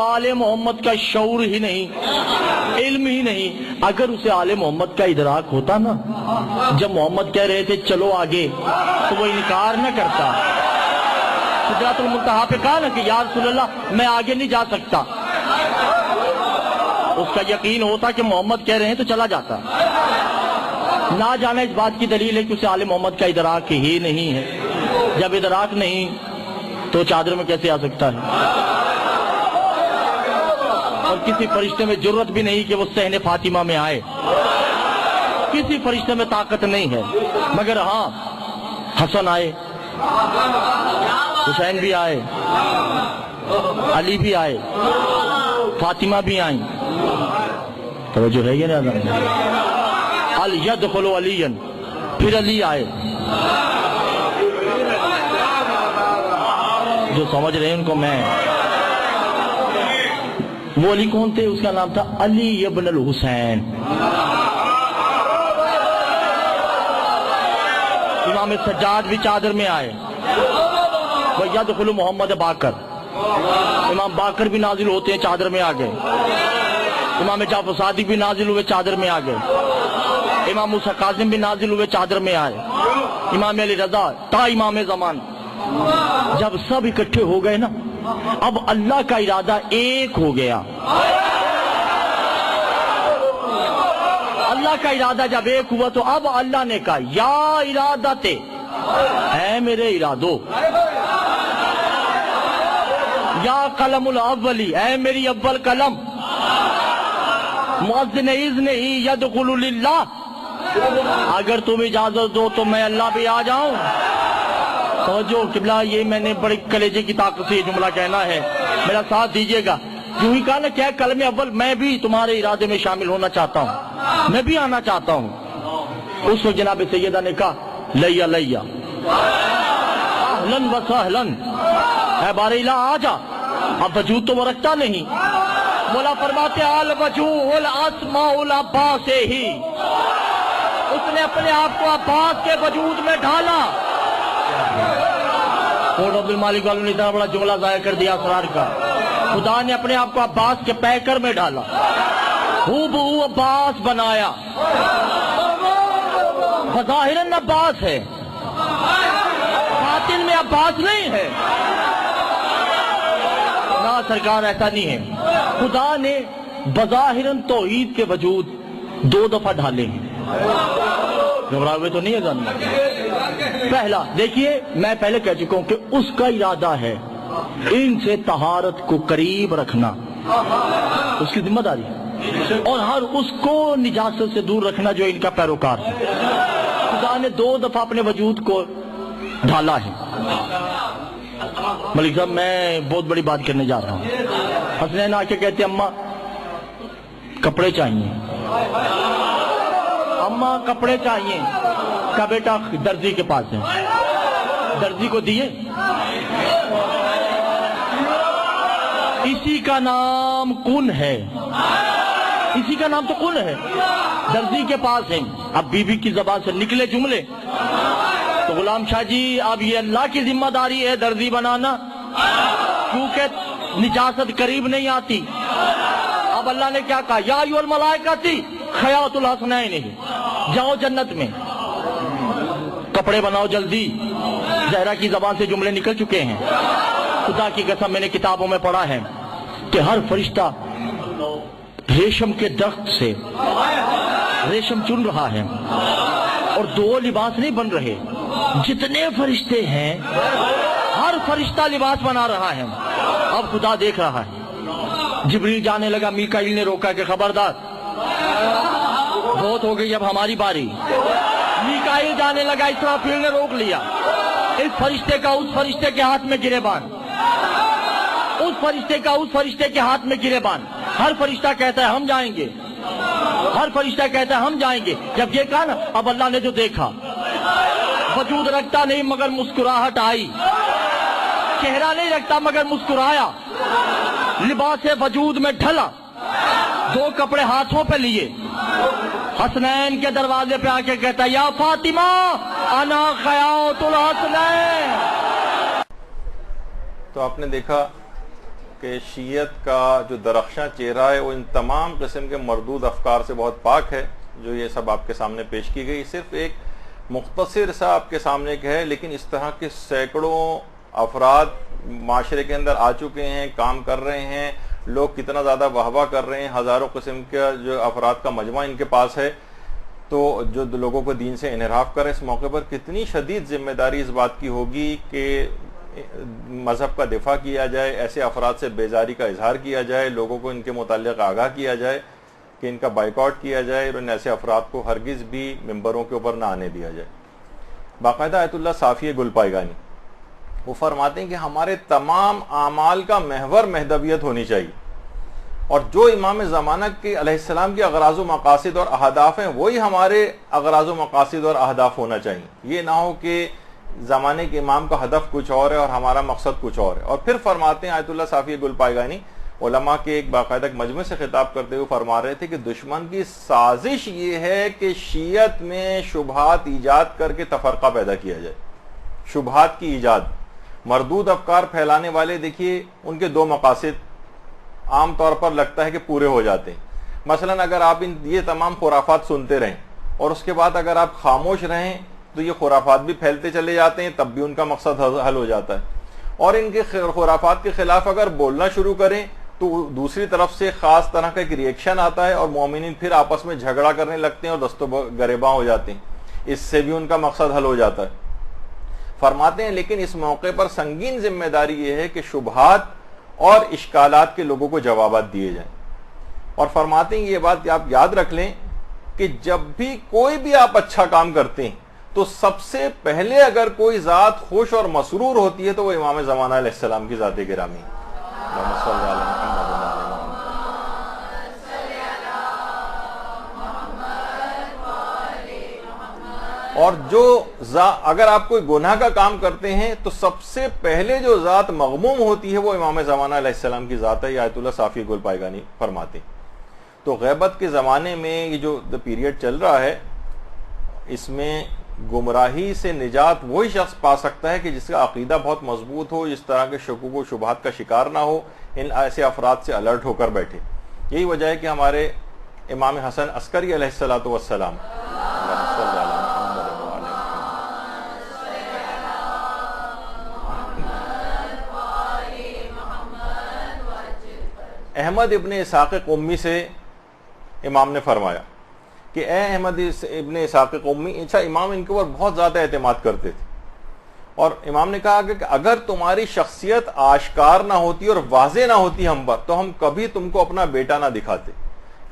آل محمد کا شعور ہی نہیں، علم ہی نہیں۔ اگر اسے آل محمد کا ادراک ہوتا نا، جب محمد کہہ رہے تھے چلو آگے، تو وہ انکار نہ کرتا۔ سدرۃ المنتہا پہ کہا نا کہ یا رسول اللہ میں آگے نہیں جا سکتا، اس کا یقین ہوتا کہ محمد کہہ رہے ہیں تو چلا جاتا۔ نہ جانا اس بات کی دلیل ہے کہ اسے آل محمد کا ادراک ہی نہیں ہے۔ جب ادراک نہیں تو چادر میں کیسے آ سکتا ہے؟ اور کسی فرشتے میں جرت بھی نہیں کہ وہ صحن فاطمہ میں آئے، کسی فرشتے میں طاقت نہیں ہے، مگر ہاں حسن آئے، حسین بھی آئے، علی بھی آئے، فاطمہ بھی آئیں۔ توجہ ہے یہ نا؟ یدخل علی، پھر علی آئے۔ جو سمجھ رہے ہیں ان کو میں، وہ علی کون تھے؟ اس کا نام تھا علی ابن الحسین۔ امام سجاد بھی چادر میں آئے۔ وَيَدْخُلُ محمد باقر، امام باقر بھی نازل ہوتے ہیں، چادر میں آ گئے۔ امام جعفر صادق بھی نازل ہوئے، چادر میں آ گئے۔ امام موسیٰ کاظم بھی نازل ہوئے، چادر میں آئے۔ امام علی رضا تا امام زمان۔ جب سب اکٹھے ہو گئے نا، اب اللہ کا ارادہ ایک ہو گیا۔ اللہ کا ارادہ جب ایک ہوا تو اب اللہ نے کہا یا ارادت، اے میرے ارادو، یا قلم الاولی، اے میری اول قلم، مؤذن اذن ہی یدخل للہ، اگر تم اجازت دو تو میں اللہ بھی آ جاؤں۔ سمجھو قبلہ، یہ میں نے بڑے کلیجے کی طاقت سے یہ جملہ کہنا ہے، میرا ساتھ دیجئے گا۔ جو ہی کہا نا کیا کلمہ اول، میں بھی تمہارے ارادے میں شامل ہونا چاہتا ہوں، میں بھی آنا چاہتا ہوں۔ اس وقت جناب سیدہ نے کہا لیا لیا، اہلن و سہلن، اے بار الہ آ جا۔ اب وجود تو وہ رکھتا نہیں، مولا فرماتے الوجوہ الاسماء العباس ہی، اس نے اپنے آپ کو عباس کے وجود میں ڈھالا۔ کوٹ عبد المالک والوں نے اتنا بڑا جملہ ضائع کر دیا اسرار کا، خدا نے اپنے آپ کو عباس کے پیکر میں ڈالا، ہو بہو عباس بنایا۔ بظاہراً عباس ہے، باطن میں عباس نہیں ہے۔ نہ سرکار، ایسا نہیں ہے۔ خدا نے بظاہراً توحید کے وجود دو دفعہ ڈھالے ہیں۔ گھبراہ ہوئے تو نہیں ہے جاننا۔ پہلا دیکھیے، میں پہلے کہہ چکا ہوں کہ اس کا ارادہ ہے ان سے طہارت کو قریب رکھنا، اس کی ذمہ داری ہے، اور ہر اس کو نجاست سے دور رکھنا جو ان کا پیروکار ہے۔ خدا نے دو دفعہ اپنے وجود کو ڈھالا ہے۔ ملک صاحب، میں بہت بڑی بات کرنے جا رہا ہوں۔ حسنین آ کے کہتے اماں کپڑے چاہیے، اماں کپڑے چاہیے، کا بیٹا درزی کے پاس ہے، درزی کو دیے۔ اسی کا نام کن ہے، اسی کا نام تو کن ہے، درزی کے پاس ہے۔ اب بی بی کی زبان سے نکلے جملے تو غلام شاہ جی اب یہ اللہ کی ذمہ داری ہے درزی بنانا، کیونکہ نجاست قریب نہیں آتی۔ اب اللہ نے کیا کہا، یا ایھا الملائکۃ خیاط الحسنین، جاؤ جنت میں کپڑے بناؤ جلدی۔ زہرا کی زبان سے جملے نکل چکے ہیں۔ خدا کی قسم، میں نے کتابوں میں پڑھا ہے کہ ہر فرشتہ ریشم کے درخت سے ریشم چن رہا ہے، اور دو لباس نہیں بن رہے، جتنے فرشتے ہیں ہر فرشتہ لباس بنا رہا ہے۔ اب خدا دیکھ رہا ہے۔ جبریل جانے لگا، میکائیل نے روکا کہ خبردار، بہت ہو گئی، اب ہماری باری۔ میکائیل جانے لگا، اسرافیل نے روک لیا۔ اس فرشتے کا اس فرشتے کے ہاتھ میں گریبان، اس فرشتے کا اس فرشتے کے ہاتھ میں گریبان۔ ہر فرشتہ کہتا ہے ہم جائیں گے، ہر فرشتہ کہتا ہے ہم جائیں گے۔ جب یہ کہا نا، اب اللہ نے جو دیکھا، وجود رکھتا نہیں مگر مسکراہٹ آئی، چہرہ نہیں رکھتا مگر مسکرایا، لباس وجود میں ڈھلا، دو کپڑے ہاتھوں پہ لیے، حسنین کے دروازے پہ آ کے کہتا یا فاطمہ انا خیاط الحسنین۔ تو آپ نے دیکھا کہ شیعت کا جو درخشاں چہرہ ہے وہ ان تمام قسم کے مردود افکار سے بہت پاک ہے جو یہ سب آپ کے سامنے پیش کی گئی. صرف ایک مختصر سا آپ کے سامنے کا ہے، لیکن اس طرح کے سینکڑوں افراد معاشرے کے اندر آ چکے ہیں، کام کر رہے ہیں، لوگ کتنا زیادہ واہ واہ کر رہے ہیں، ہزاروں قسم کا جو افراد کا مجمع ان کے پاس ہے، تو جو لوگوں کو دین سے انحراف کرے اس موقع پر کتنی شدید ذمہ داری اس بات کی ہوگی کہ مذہب کا دفاع کیا جائے، ایسے افراد سے بیزاری کا اظہار کیا جائے، لوگوں کو ان کے متعلق آگاہ کیا جائے کہ ان کا بائیکاٹ کیا جائے اور ان ایسے افراد کو ہرگز بھی ممبروں کے اوپر نہ آنے دیا جائے. باقاعدہ آیت اللہ صافی گل پائگانی وہ فرماتے ہیں کہ ہمارے تمام اعمال کا محور مہدویت ہونی چاہیے، اور جو امام زمانہ کے علیہ السلام کے اغراض و مقاصد اور اہداف ہیں وہی ہمارے اغراض و مقاصد اور اہداف ہونا چاہیے. یہ نہ ہو کہ زمانے کے امام کا ہدف کچھ اور ہے اور ہمارا مقصد کچھ اور ہے. اور پھر فرماتے ہیں آیت اللہ صافی گل پائگانی علماء کے ایک باقاعدہ مجمع سے خطاب کرتے ہوئے فرما رہے تھے کہ دشمن کی سازش یہ ہے کہ شیعت میں شبہات ایجاد کر کے تفرقہ پیدا کیا جائے. شبہات کی ایجاد، مردود افکار پھیلانے والے دیکھیے ان کے دو مقاصد عام طور پر لگتا ہے کہ پورے ہو جاتے ہیں. مثلا اگر آپ یہ تمام خرافات سنتے رہیں اور اس کے بعد اگر آپ خاموش رہیں تو یہ خرافات بھی پھیلتے چلے جاتے ہیں، تب بھی ان کا مقصد حل ہو جاتا ہے. اور ان کے خرافات کے خلاف اگر بولنا شروع کریں تو دوسری طرف سے خاص طرح کا ایک ری ایکشن آتا ہے اور مومنین پھر آپس میں جھگڑا کرنے لگتے ہیں اور دست و گریباں ہو جاتے ہیں. اس سے بھی ان کا مقصد حل ہو جاتا ہے. فرماتے ہیں لیکن اس موقع پر سنگین ذمہ داری یہ ہے کہ شبہات اور اشکالات کے لوگوں کو جوابات دیے جائیں. اور فرماتے ہیں یہ بات آپ یاد رکھ لیں کہ جب بھی کوئی بھی آپ اچھا کام کرتے ہیں تو سب سے پہلے اگر کوئی ذات خوش اور مسرور ہوتی ہے تو وہ امام زمانہ علیہ السلام کی ذات گرامی ہے. اللہم صلی علی محمد و علی محمد. اور جو اگر آپ کوئی گناہ کا کام کرتے ہیں تو سب سے پہلے جو ذات مغموم ہوتی ہے وہ امام زمانہ علیہ السلام کی ذات ہے. یہ آیت اللہ صافی گل پائگانی فرماتے ہیں. تو غیبت کے زمانے میں یہ جو پیریڈ چل رہا ہے اس میں گمراہی سے نجات وہی شخص پا سکتا ہے کہ جس کا عقیدہ بہت مضبوط ہو، اس طرح کے شکوک و شبہات کا شکار نہ ہو، ان ایسے افراد سے الرٹ ہو کر بیٹھے. یہی وجہ ہے کہ ہمارے امام حسن عسکری علیہ الصلوۃ والسلام احمد ابن اسحاق قمی سے امام نے فرمایا کہ اے احمد ابن اسحاق قمی، اچھا امام ان کے اوپر بہت زیادہ اعتماد کرتے تھے، اور امام نے کہا کہ اگر تمہاری شخصیت آشکار نہ ہوتی اور واضح نہ ہوتی ہم پر تو ہم کبھی تم کو اپنا بیٹا نہ دکھاتے.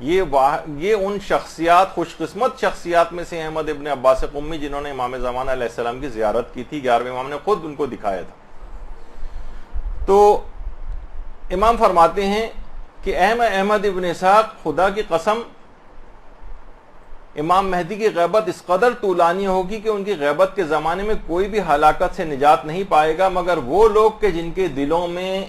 یہ ان شخصیات، خوش قسمت شخصیات میں سے احمد ابن عباس قمی جنہوں نے امام زمانہ علیہ السلام کی زیارت کی تھی. 11ویں امام نے خود ان کو دکھایا تھا. تو امام فرماتے ہیں کہ احمد ابن اسحاق، خدا کی قسم امام مہدی کی غیبت اس قدر طولانی ہوگی کہ ان کی غیبت کے زمانے میں کوئی بھی ہلاکت سے نجات نہیں پائے گا مگر وہ لوگ کہ جن کے دلوں میں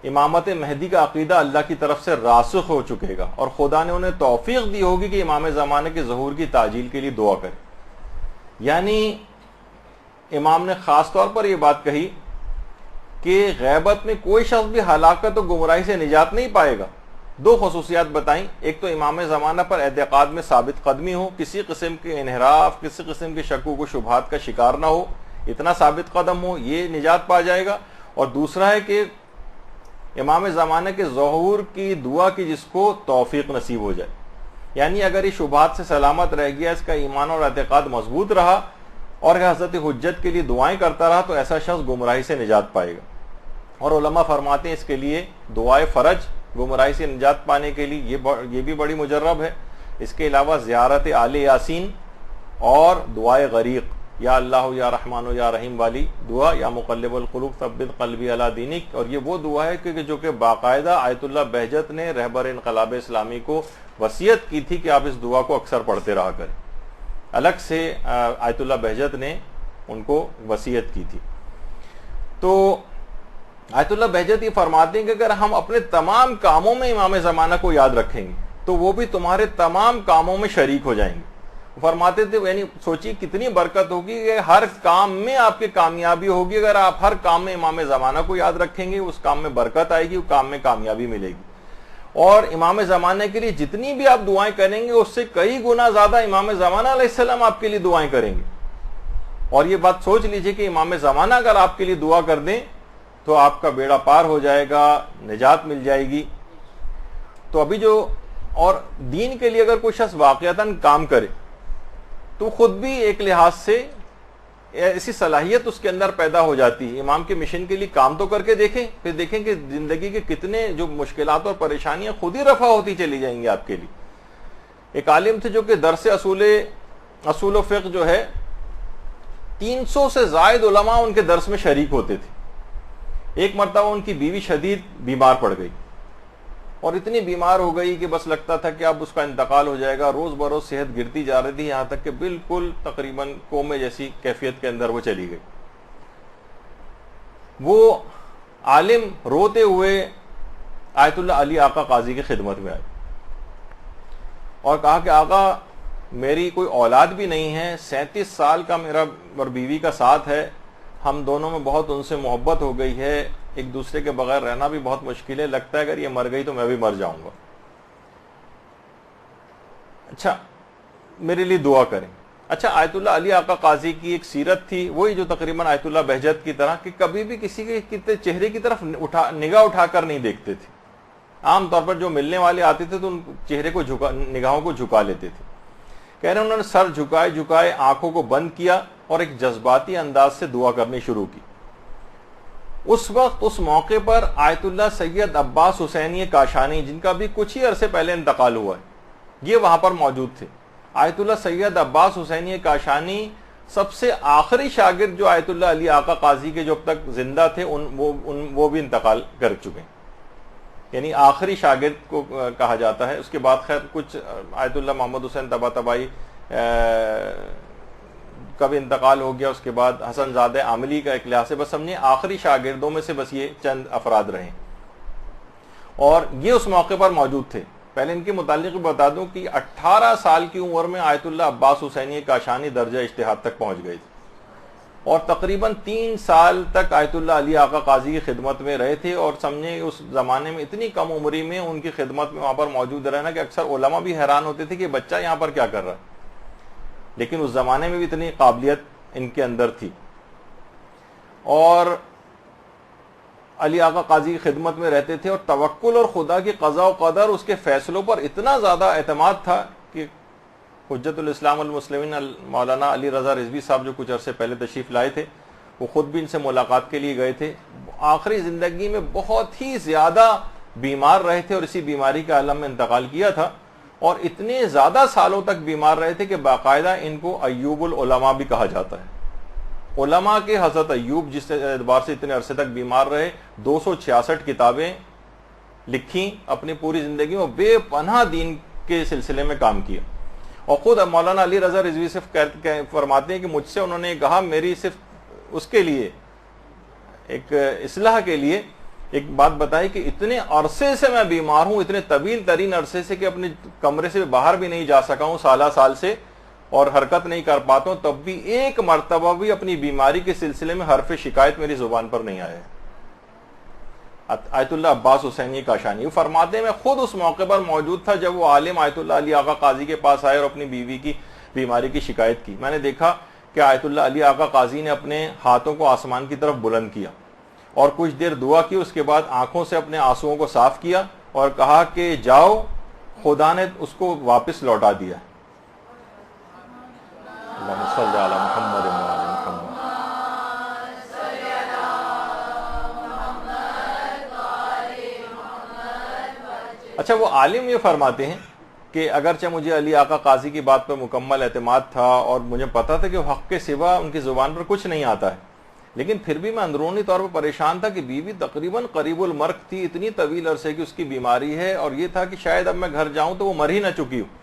امامت مہدی کا عقیدہ اللہ کی طرف سے راسخ ہو چکے گا، اور خدا نے انہیں توفیق دی ہوگی کہ امام زمانے کے ظہور کی تعجیل کے لیے دعا کرے. یعنی امام نے خاص طور پر یہ بات کہی کہ غیبت میں کوئی شخص بھی ہلاکت و گمراہی سے نجات نہیں پائے گا. دو خصوصیات بتائیں، ایک تو امام زمانہ پر اعتقاد میں ثابت قدمی ہو، کسی قسم کے انحراف، کسی قسم کے شکوک و شبہات کا شکار نہ ہو، اتنا ثابت قدم ہو، یہ نجات پا جائے گا. اور دوسرا ہے کہ امام زمانہ کے ظہور کی دعا کی جس کو توفیق نصیب ہو جائے. یعنی اگر یہ شبہات سے سلامت رہ گیا، اس کا ایمان اور اعتقاد مضبوط رہا اور حضرت حجت کے لیے دعائیں کرتا رہا تو ایسا شخص گمراہی سے نجات پائے گا. اور علماء فرماتے ہیں اس کے لیے دعائے فرج، گمراہی سے نجات پانے کے لیے یہ بھی بڑی مجرب ہے. اس کے علاوہ زیارت آل یاسین اور دعائے غریق، یا اللہ یا رحمان یا رحیم والی دعا، یا مقلب القلوب ثبت قلبی علی دینک. اور یہ وہ دعا ہے کہ جو کہ باقاعدہ آیت اللہ بہجت نے رہبر انقلاب اسلامی کو وصیت کی تھی کہ آپ اس دعا کو اکثر پڑھتے رہا کریں. الگ سے آیت اللہ بہجت نے ان کو وصیت کی تھی. تو آیت اللہ بہجت یہ فرماتے ہیں کہ اگر ہم اپنے تمام کاموں میں امام زمانہ کو یاد رکھیں گے تو وہ بھی تمہارے تمام کاموں میں شریک ہو جائیں گے. فرماتے تھے یعنی سوچیے کتنی برکت ہوگی کہ ہر کام میں آپ کی کامیابی ہوگی. اگر آپ ہر کام میں امام زمانہ کو یاد رکھیں گے اس کام میں برکت آئے گی, اس کام میں کامیابی ملے گی. اور امام زمانہ کے لیے جتنی بھی آپ دعائیں کریں گے اس سے کئی گنا زیادہ امام زمانہ علیہ السلام آپ کے لیے دعائیں کریں گے. اور یہ بات سوچ لیجئے کہ امام زمانہ اگر آپ کے لیے دعا کر دیں تو آپ کا بیڑا پار ہو جائے گا, نجات مل جائے گی. تو ابھی جو اور دین کے لیے اگر کوئی شخص واقعتاً کام کرے تو خود بھی ایک لحاظ سے ایسی صلاحیت اس کے اندر پیدا ہو جاتی ہے. امام کے مشن کے لیے کام تو کر کے دیکھیں, پھر دیکھیں کہ زندگی کے کتنے جو مشکلات اور پریشانیاں خود ہی رفع ہوتی چلی جائیں گی آپ کے لیے. ایک عالم تھے جو کہ درس اصول و فقہ جو ہے 300 سے زائد علماء ان کے درس میں شریک ہوتے تھے. ایک مرتبہ ان کی بیوی شدید بیمار پڑ گئی اور اتنی بیمار ہو گئی کہ بس لگتا تھا کہ اب اس کا انتقال ہو جائے گا. روز بروز صحت گرتی جا رہی تھی, یہاں تک کہ بالکل تقریباً کومے جیسی کیفیت کے اندر وہ چلی گئی. وہ عالم روتے ہوئے آیت اللہ علی آقا قاضی کی خدمت میں آئے اور کہا کہ آقا میری کوئی اولاد بھی نہیں ہے, 37 سال کا میرا اور بیوی کا ساتھ ہے, ہم دونوں میں بہت ان سے محبت ہو گئی ہے, ایک دوسرے کے بغیر رہنا بھی بہت مشکل ہے, لگتا ہے اگر یہ مر گئی تو میں بھی مر جاؤں گا. اچھا میرے لیے دعا کریں. اچھا آیت اللہ علی آقا قاضی کی ایک سیرت تھی وہی جو تقریباً آیت اللہ بہجت کی طرح کہ کبھی بھی کسی کے چہرے کی طرف نگاہ اٹھا کر نہیں دیکھتے تھے. عام طور پر جو ملنے والے آتے تھے تو ان چہرے کو نگاہوں کو جھکا لیتے تھے. کہہ رہے انہوں نے سر جھکائے آنکھوں کو بند کیا اور ایک جذباتی انداز سے دعا کرنی شروع کی. اس وقت اس موقع پر آیت اللہ سید عباس حسینی کاشانی جن کا بھی کچھ ہی عرصے پہلے انتقال ہوا ہے یہ وہاں پر موجود تھے. آیت اللہ سید عباس حسینی کاشانی سب سے آخری شاگرد جو آیت اللہ علی آقا قاضی کے جو اب تک زندہ تھے وہ بھی انتقال کر چکے ہیں, یعنی آخری شاگرد کو کہا جاتا ہے. اس کے بعد خیر کچھ آیت اللہ محمد حسین طباطبائی کا بھی انتقال ہو گیا, اس کے بعد حسن زادہ عاملی کا ایک لحاظ سے بس سمجھے آخری شاگردوں میں سے بس یہ چند افراد رہے اور یہ اس موقع پر موجود تھے. پہلے ان کے متعلق بتا دوں کہ 18 سال کی عمر میں آیت اللہ عباس حسینی کاشانی درجہ اجتہاد تک پہنچ گئے تھے اور تقریباً 3 سال تک آیت اللہ علی آقا قاضی کی خدمت میں رہے تھے. اور سمجھیں اس زمانے میں اتنی کم عمری میں ان کی خدمت میں وہاں پر موجود رہنا کہ اکثر علماء بھی حیران ہوتے تھے کہ بچہ یہاں پر کیا کر رہا ہے, لیکن اس زمانے میں بھی اتنی قابلیت ان کے اندر تھی. اور علی آقا قاضی کی خدمت میں رہتے تھے اور توکل اور خدا کی قضاء و قدر اس کے فیصلوں پر اتنا زیادہ اعتماد تھا کہ حجت الاسلام المسلمین مولانا علی رضا رضوی صاحب جو کچھ عرصے پہلے تشریف لائے تھے وہ خود بھی ان سے ملاقات کے لیے گئے تھے. آخری زندگی میں بہت ہی زیادہ بیمار رہے تھے اور اسی بیماری کے عالم میں انتقال کیا تھا اور اتنے زیادہ سالوں تک بیمار رہے تھے کہ باقاعدہ ان کو ایوب العلماء بھی کہا جاتا ہے. علماء کے حضرت ایوب جس اعتبار سے اتنے عرصے تک بیمار رہے, 266 کتابیں لکھیں, اپنی پوری زندگی میں بے پناہ دین کے سلسلے میں کام کیا. اور خود مولانا علی رضا رضوی صرف فرماتے ہیں کہ مجھ سے انہوں نے کہا میری صرف اس کے لیے ایک اصلاح کے لیے ایک بات بتائی کہ اتنے عرصے سے میں بیمار ہوں, اتنے طویل ترین عرصے سے کہ اپنے کمرے سے باہر بھی نہیں جا سکا ہوں سال سے اور حرکت نہیں کر پاتا ہوں, تب بھی ایک مرتبہ بھی اپنی بیماری کے سلسلے میں حرف شکایت میری زبان پر نہیں آیا. آیت اللہ عباس حسینی کاشانی فرماتے ہیں میں خود اس موقع پر موجود تھا جب وہ عالم آیت اللہ علی آقا قاضی کے پاس آئے اور اپنی بیوی کی بیماری کی شکایت کی. میں نے دیکھا کہ آیت اللہ علی آقا قاضی نے اپنے ہاتھوں کو آسمان کی طرف بلند کیا اور کچھ دیر دعا کی, اس کے بعد آنکھوں سے اپنے آنسوؤں کو صاف کیا اور کہا کہ جاؤ خدا نے اس کو واپس لوٹا دیا. اللہم صلی علی محمد و علی محمد. اچھا وہ عالم یہ فرماتے ہیں کہ اگرچہ مجھے علی آقا قاضی کی بات پر مکمل اعتماد تھا اور مجھے پتا تھا کہ وہ حق کے سوا ان کی زبان پر کچھ نہیں آتا ہے, لیکن پھر بھی میں اندرونی طور پر پریشان تھا کہ بیوی تقریباً قریب المرگ تھی, اتنی طویل عرصے کی اس کی بیماری ہے اور یہ تھا کہ شاید اب میں گھر جاؤں تو وہ مر ہی نہ چکی ہوں.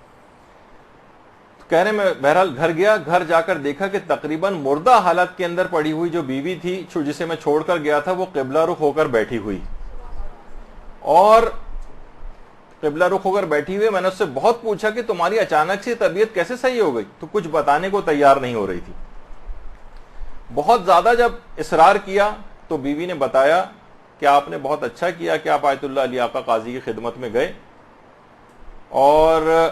کہہ رہے میں بہرحال گھر گیا, گھر جا کر دیکھا کہ تقریباً مردہ حالت کے اندر پڑی ہوئی جو بیوی تھی جسے میں چھوڑ کر گیا تھا وہ قبلہ رخ ہو کر بیٹھی ہوئی اور قبلہ رخ ہو کر بیٹھی ہوئی. میں نے اس سے بہت پوچھا کہ تمہاری اچانک سے طبیعت کیسے صحیح ہو گئی, تو کچھ بتانے کو تیار نہیں ہو رہی تھی. بہت زیادہ جب اصرار کیا تو بیوی نے بتایا کہ آپ نے بہت اچھا کیا کہ آپ آیت اللہ علی آقا قاضی کی خدمت میں گئے, اور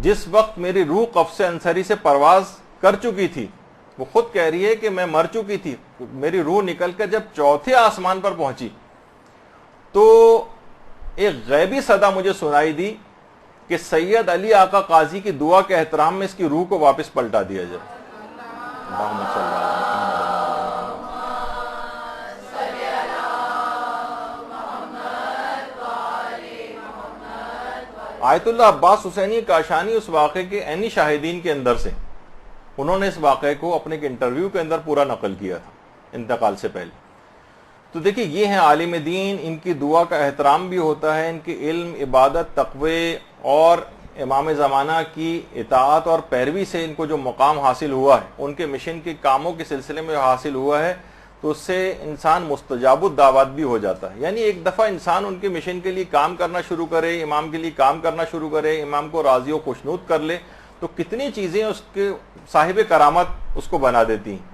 جس وقت میری روح قفص انصری سے پرواز کر چکی تھی, وہ خود کہہ رہی ہے کہ میں مر چکی تھی, میری روح نکل کر جب چوتھے آسمان پر پہنچی تو ایک غیبی صدا مجھے سنائی دی کہ سید علی آقا قاضی کی دعا کے احترام میں اس کی روح کو واپس پلٹا دیا جائے. اللہم صلی اللہ علیہ وسلم. آیت اللہ عباس حسینی کاشانی اس واقعے کے عینی شاہدین کے اندر سے, انہوں نے اس واقعے کو اپنے ایک انٹرویو کے اندر پورا نقل کیا تھا انتقال سے پہلے. تو دیکھیں یہ ہیں عالم دین, ان کی دعا کا احترام بھی ہوتا ہے, ان کے علم, عبادت, تقوی اور امام زمانہ کی اطاعت اور پیروی سے ان کو جو مقام حاصل ہوا ہے, ان کے مشن کے کاموں کے سلسلے میں حاصل ہوا ہے, تو اس سے انسان مستجاب الدعوات بھی ہو جاتا ہے. یعنی ایک دفعہ انسان ان کے مشن کے لیے کام کرنا شروع کرے, امام کے لیے کام کرنا شروع کرے, امام کو راضی و خوشنود کر لے, تو کتنی چیزیں اس کے صاحب کرامت اس کو بنا دیتی ہیں.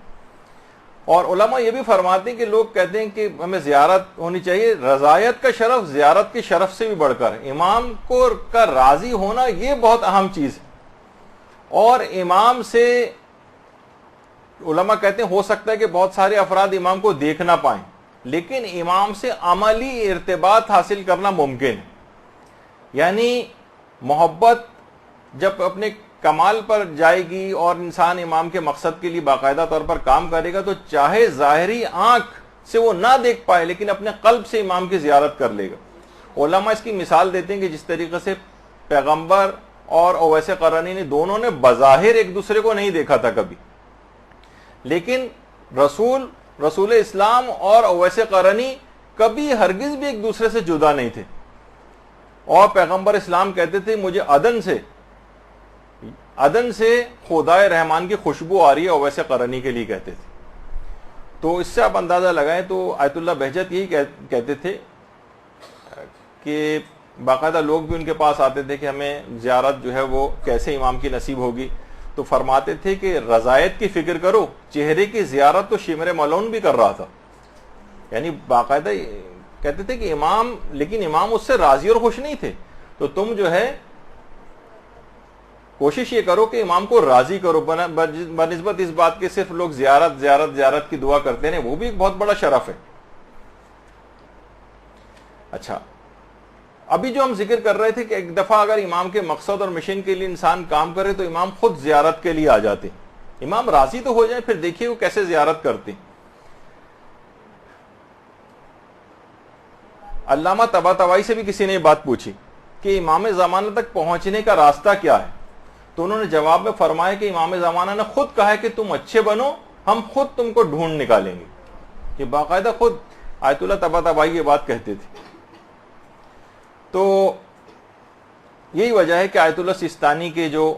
اور علماء یہ بھی فرماتے ہیں کہ لوگ کہتے ہیں کہ ہمیں زیارت ہونی چاہیے, رضایت کا شرف زیارت کے شرف سے بھی بڑھ کر امام کو کا راضی ہونا یہ بہت اہم چیز ہے. اور امام سے علماء کہتے ہیں ہو سکتا ہے کہ بہت سارے افراد امام کو دیکھ نہ پائیں, لیکن امام سے عملی ارتباط حاصل کرنا ممکن ہے. یعنی محبت جب اپنے کمال پر جائے گی اور انسان امام کے مقصد کے لیے باقاعدہ طور پر کام کرے گا, تو چاہے ظاہری آنکھ سے وہ نہ دیکھ پائے لیکن اپنے قلب سے امام کی زیارت کر لے گا. علماء اس کی مثال دیتے ہیں کہ جس طریقے سے پیغمبر اور اویس قرنی نے دونوں نے بظاہر ایک دوسرے کو نہیں دیکھا تھا کبھی, لیکن رسول اسلام اور اویس قرنی کبھی ہرگز بھی ایک دوسرے سے جدا نہیں تھے. اور پیغمبر اسلام کہتے تھے مجھے عدن سے خدائے رحمان کی خوشبو آ رہی ہے, اویس قرنی کے لیے کہتے تھے. تو اس سے آپ اندازہ لگائیں تو آیت اللہ بہجت یہی کہتے تھے کہ باقاعدہ لوگ بھی ان کے پاس آتے تھے کہ ہمیں زیارت جو ہے وہ کیسے امام کی نصیب ہوگی, تو فرماتے تھے کہ رضایت کی فکر کرو, چہرے کی زیارت تو شمر ملون بھی کر رہا تھا. یعنی باقاعدہ کہتے تھے کہ امام, لیکن امام اس سے راضی اور خوش نہیں تھے, تو تم جو ہے کوشش یہ کرو کہ امام کو راضی کرو, بنسبت اس بات کے صرف لوگ زیارت کی دعا کرتے ہیں, وہ بھی ایک بہت بڑا شرف ہے. اچھا, ابھی جو ہم ذکر کر رہے تھے کہ ایک دفعہ اگر امام کے مقصد اور مشن کے لیے انسان کام کرے تو امام خود زیارت کے لیے آ جاتے. امام راضی تو ہو جائیں, پھر دیکھیے وہ کیسے زیارت کرتے. علامہ طباطبائی سے بھی کسی نے یہ بات پوچھی کہ امام زمانہ تک پہنچنے کا راستہ کیا ہے, تو انہوں نے جواب میں فرمایا کہ امام زمانہ نے خود کہا ہے کہ تم اچھے بنو, ہم خود تم کو ڈھونڈ نکالیں گے. یہ باقاعدہ خود آیت اللہ طباطبائی یہ بات کہتے تھے. تو یہی وجہ ہے کہ آیت اللہ سیستانی کے جو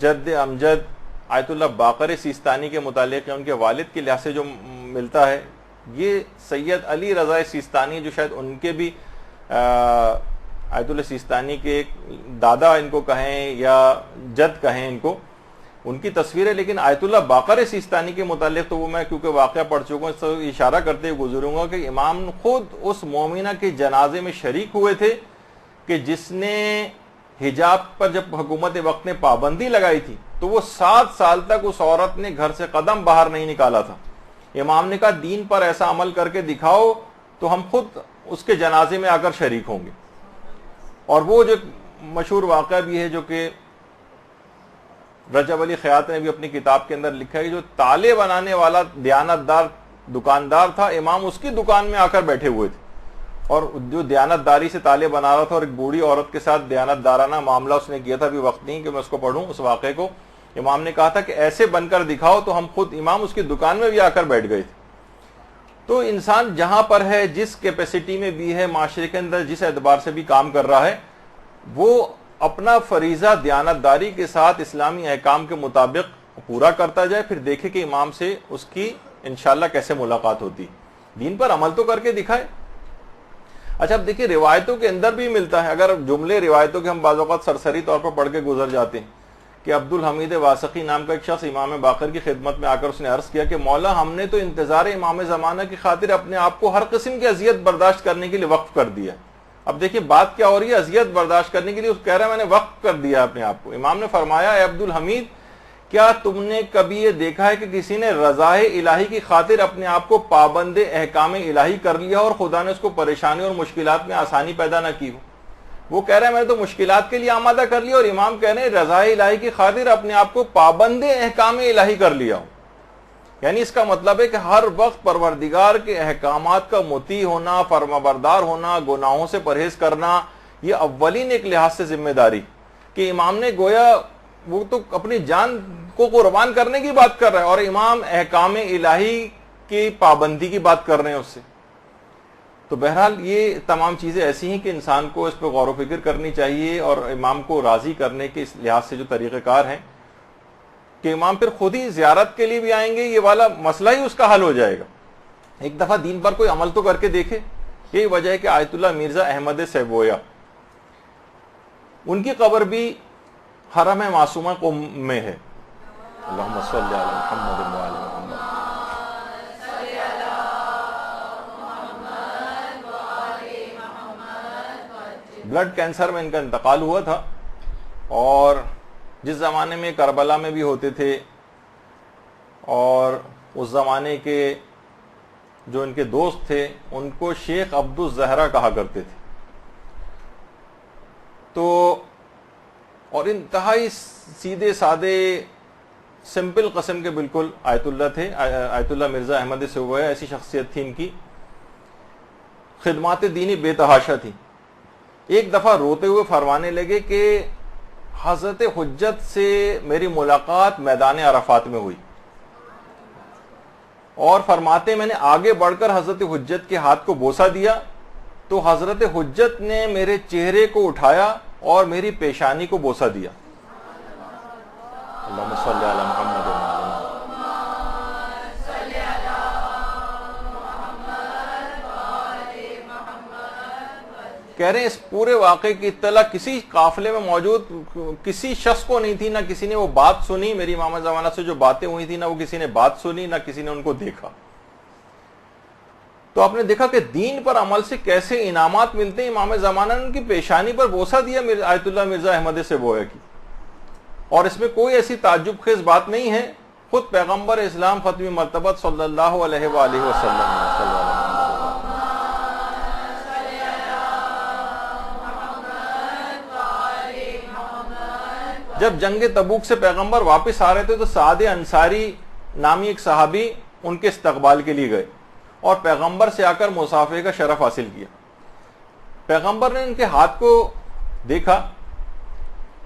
جد امجد آیت اللہ باقر سیستانی کے متعلق ان کے والد کے لحاظ سے جو ملتا ہے, یہ سید علی رضا سیستانی جو شاید ان کے بھی آیت اللہ سیستانی کے دادا ان کو کہیں یا جد کہیں ان کو, ان کی تصویر ہے. لیکن آیت اللہ باقر سیستانی کے متعلق تو وہ میں کیونکہ واقعہ پڑھ چکا ہوں, تو اشارہ کرتے ہوئے گزروں گا کہ امام خود اس مومنہ کے جنازے میں شریک ہوئے تھے کہ جس نے حجاب پر جب حکومت وقت نے پابندی لگائی تھی تو وہ 7 سال تک اس عورت نے گھر سے قدم باہر نہیں نکالا تھا. امام نے کہا دین پر ایسا عمل کر کے دکھاؤ تو ہم خود اس کے جنازے میں آ کر شریک ہوں گے. اور وہ جو مشہور واقعہ بھی ہے جو کہ رجب علی خیاط نے بھی اپنی کتاب کے اندر لکھا ہے, جو تالے بنانے والا دیانت دار دکاندار تھا, امام اس کی دکان میں آ کر بیٹھے ہوئے تھے, اور جو دیانت داری سے تالے بنا رہا تھا اور ایک بوڑھی عورت کے ساتھ دیانت دارانہ معاملہ اس نے کیا تھا. بھی وقت نہیں کہ میں اس کو پڑھوں اس واقعے کو. امام نے کہا تھا کہ ایسے بن کر دکھاؤ, تو ہم خود امام اس کی دکان میں بھی آ کر بیٹھ گئے تھے. تو انسان جہاں پر ہے, جس کیپیسٹی میں بھی ہے, معاشرے کے اندر جس اعتبار سے بھی کام کر رہا ہے, وہ اپنا فریضہ دیانت داری کے ساتھ اسلامی احکام کے مطابق پورا کرتا جائے, پھر دیکھے کہ امام سے اس کی انشاءاللہ کیسے ملاقات ہوتی. دین پر عمل تو کر کے دکھائے. اچھا اب دیکھیے روایتوں کے اندر بھی ملتا ہے، اگر جملے روایتوں کے ہم بعض اوقات سرسری طور پر پڑھ کے گزر جاتے ہیں کہ عبد الحمید واسقی نام کا ایک شخص امام باقر کی خدمت میں آ کر اس نے عرض کیا کہ مولا ہم نے تو انتظار امام زمانہ کی خاطر اپنے آپ کو ہر قسم کی اذیت برداشت کرنے کے لیے وقف کر دیا. اب دیکھیے بات کیا ہو رہی ہے، اذیت برداشت کرنے کے لیے کہہ رہا ہے میں نے وقف کر دیا اپنے آپ کو. امام نے فرمایا اے عبد الحمید کیا تم نے کبھی یہ دیکھا ہے کہ کسی نے رضائے الہی کی خاطر اپنے آپ کو پابند احکام الہی کر لیا اور خدا نے اس کو پریشانی اور مشکلات میں آسانی پیدا نہ کی ہو؟ وہ کہہ رہا ہے میں نے تو مشکلات کے لیے آمادہ کر لیا، اور امام کہہ رہے ہیں رضائے الہی کی خاطر اپنے آپ کو پابند احکام الہی کر لیا ہو. یعنی اس کا مطلب ہے کہ ہر وقت پروردگار کے احکامات کا مطیع ہونا، فرمانبردار ہونا، گناہوں سے پرہیز کرنا، یہ اولین ایک لحاظ سے ذمہ داری کہ امام نے گویا وہ تو اپنی جان کو قربان کرنے کی بات کر رہا ہے اور امام احکام الہی کی پابندی کی بات کر رہے ہیں اس سے. تو بہرحال یہ تمام چیزیں ایسی ہیں کہ انسان کو اس پہ غور و فکر کرنی چاہیے، اور امام کو راضی کرنے کے اس لحاظ سے جو طریقہ کار ہیں کہ امام پھر خود ہی زیارت کے لیے بھی آئیں گے، یہ والا مسئلہ ہی اس کا حل ہو جائے گا. ایک دفعہ دین پر کوئی عمل تو کر کے دیکھے. یہی وجہ ہے کہ آیت اللہ مرزا احمد سیبویا ان کی قبر بھی حرم معصومہ قم میں ہے. اللہم صلی علی محمد و علی محمد. بلڈ کینسر میں ان کا انتقال ہوا تھا، اور جس زمانے میں کربلا میں بھی ہوتے تھے، اور اس زمانے کے جو ان کے دوست تھے ان کو شیخ عبد الزہرا کہا کرتے تھے. تو اور انتہائی سیدھے سادے سمپل قسم کے بالکل آیت اللہ تھے. آیت اللہ مرزا احمد سیبویا ایسی شخصیت تھی، ان کی خدمات دینی بے تحاشا تھی. ایک دفعہ روتے ہوئے فرمانے لگے کہ حضرت حجت سے میری ملاقات میدان عرفات میں ہوئی، اور فرماتے میں نے آگے بڑھ کر حضرت حجت کے ہاتھ کو بوسہ دیا تو حضرت حجت نے میرے چہرے کو اٹھایا اور میری پیشانی کو بوسہ دیا. اللہم صلی علی محمد و علی محمد. کہہ رہے ہیں اس پورے واقعے کی اطلاع کسی قافلے میں موجود کسی شخص کو نہیں تھی، نہ کسی نے وہ بات سنی. میری امام زمانہ سے جو باتیں ہوئی تھی نہ وہ کسی نے بات سنی، نہ کسی نے ان کو دیکھا. تو آپ نے دیکھا کہ دین پر عمل سے کیسے انعامات ملتے ہیں. امام زمانہ نے ان کی پیشانی پر بوسہ دیا آیت اللہ مرزا احمد سیبویا کی، اور اس میں کوئی ایسی تعجب خیز بات نہیں ہے. خود پیغمبر اسلام ختم مرتبت صلی اللہ علیہ وآلہ وسلم جب جنگ تبوک سے پیغمبر واپس آ رہے تھے تو سعد انصاری نامی ایک صحابی ان کے استقبال کے لیے گئے اور پیغمبر سے آ کر مصافحے کا شرف حاصل کیا. پیغمبر نے ان کے ہاتھ کو دیکھا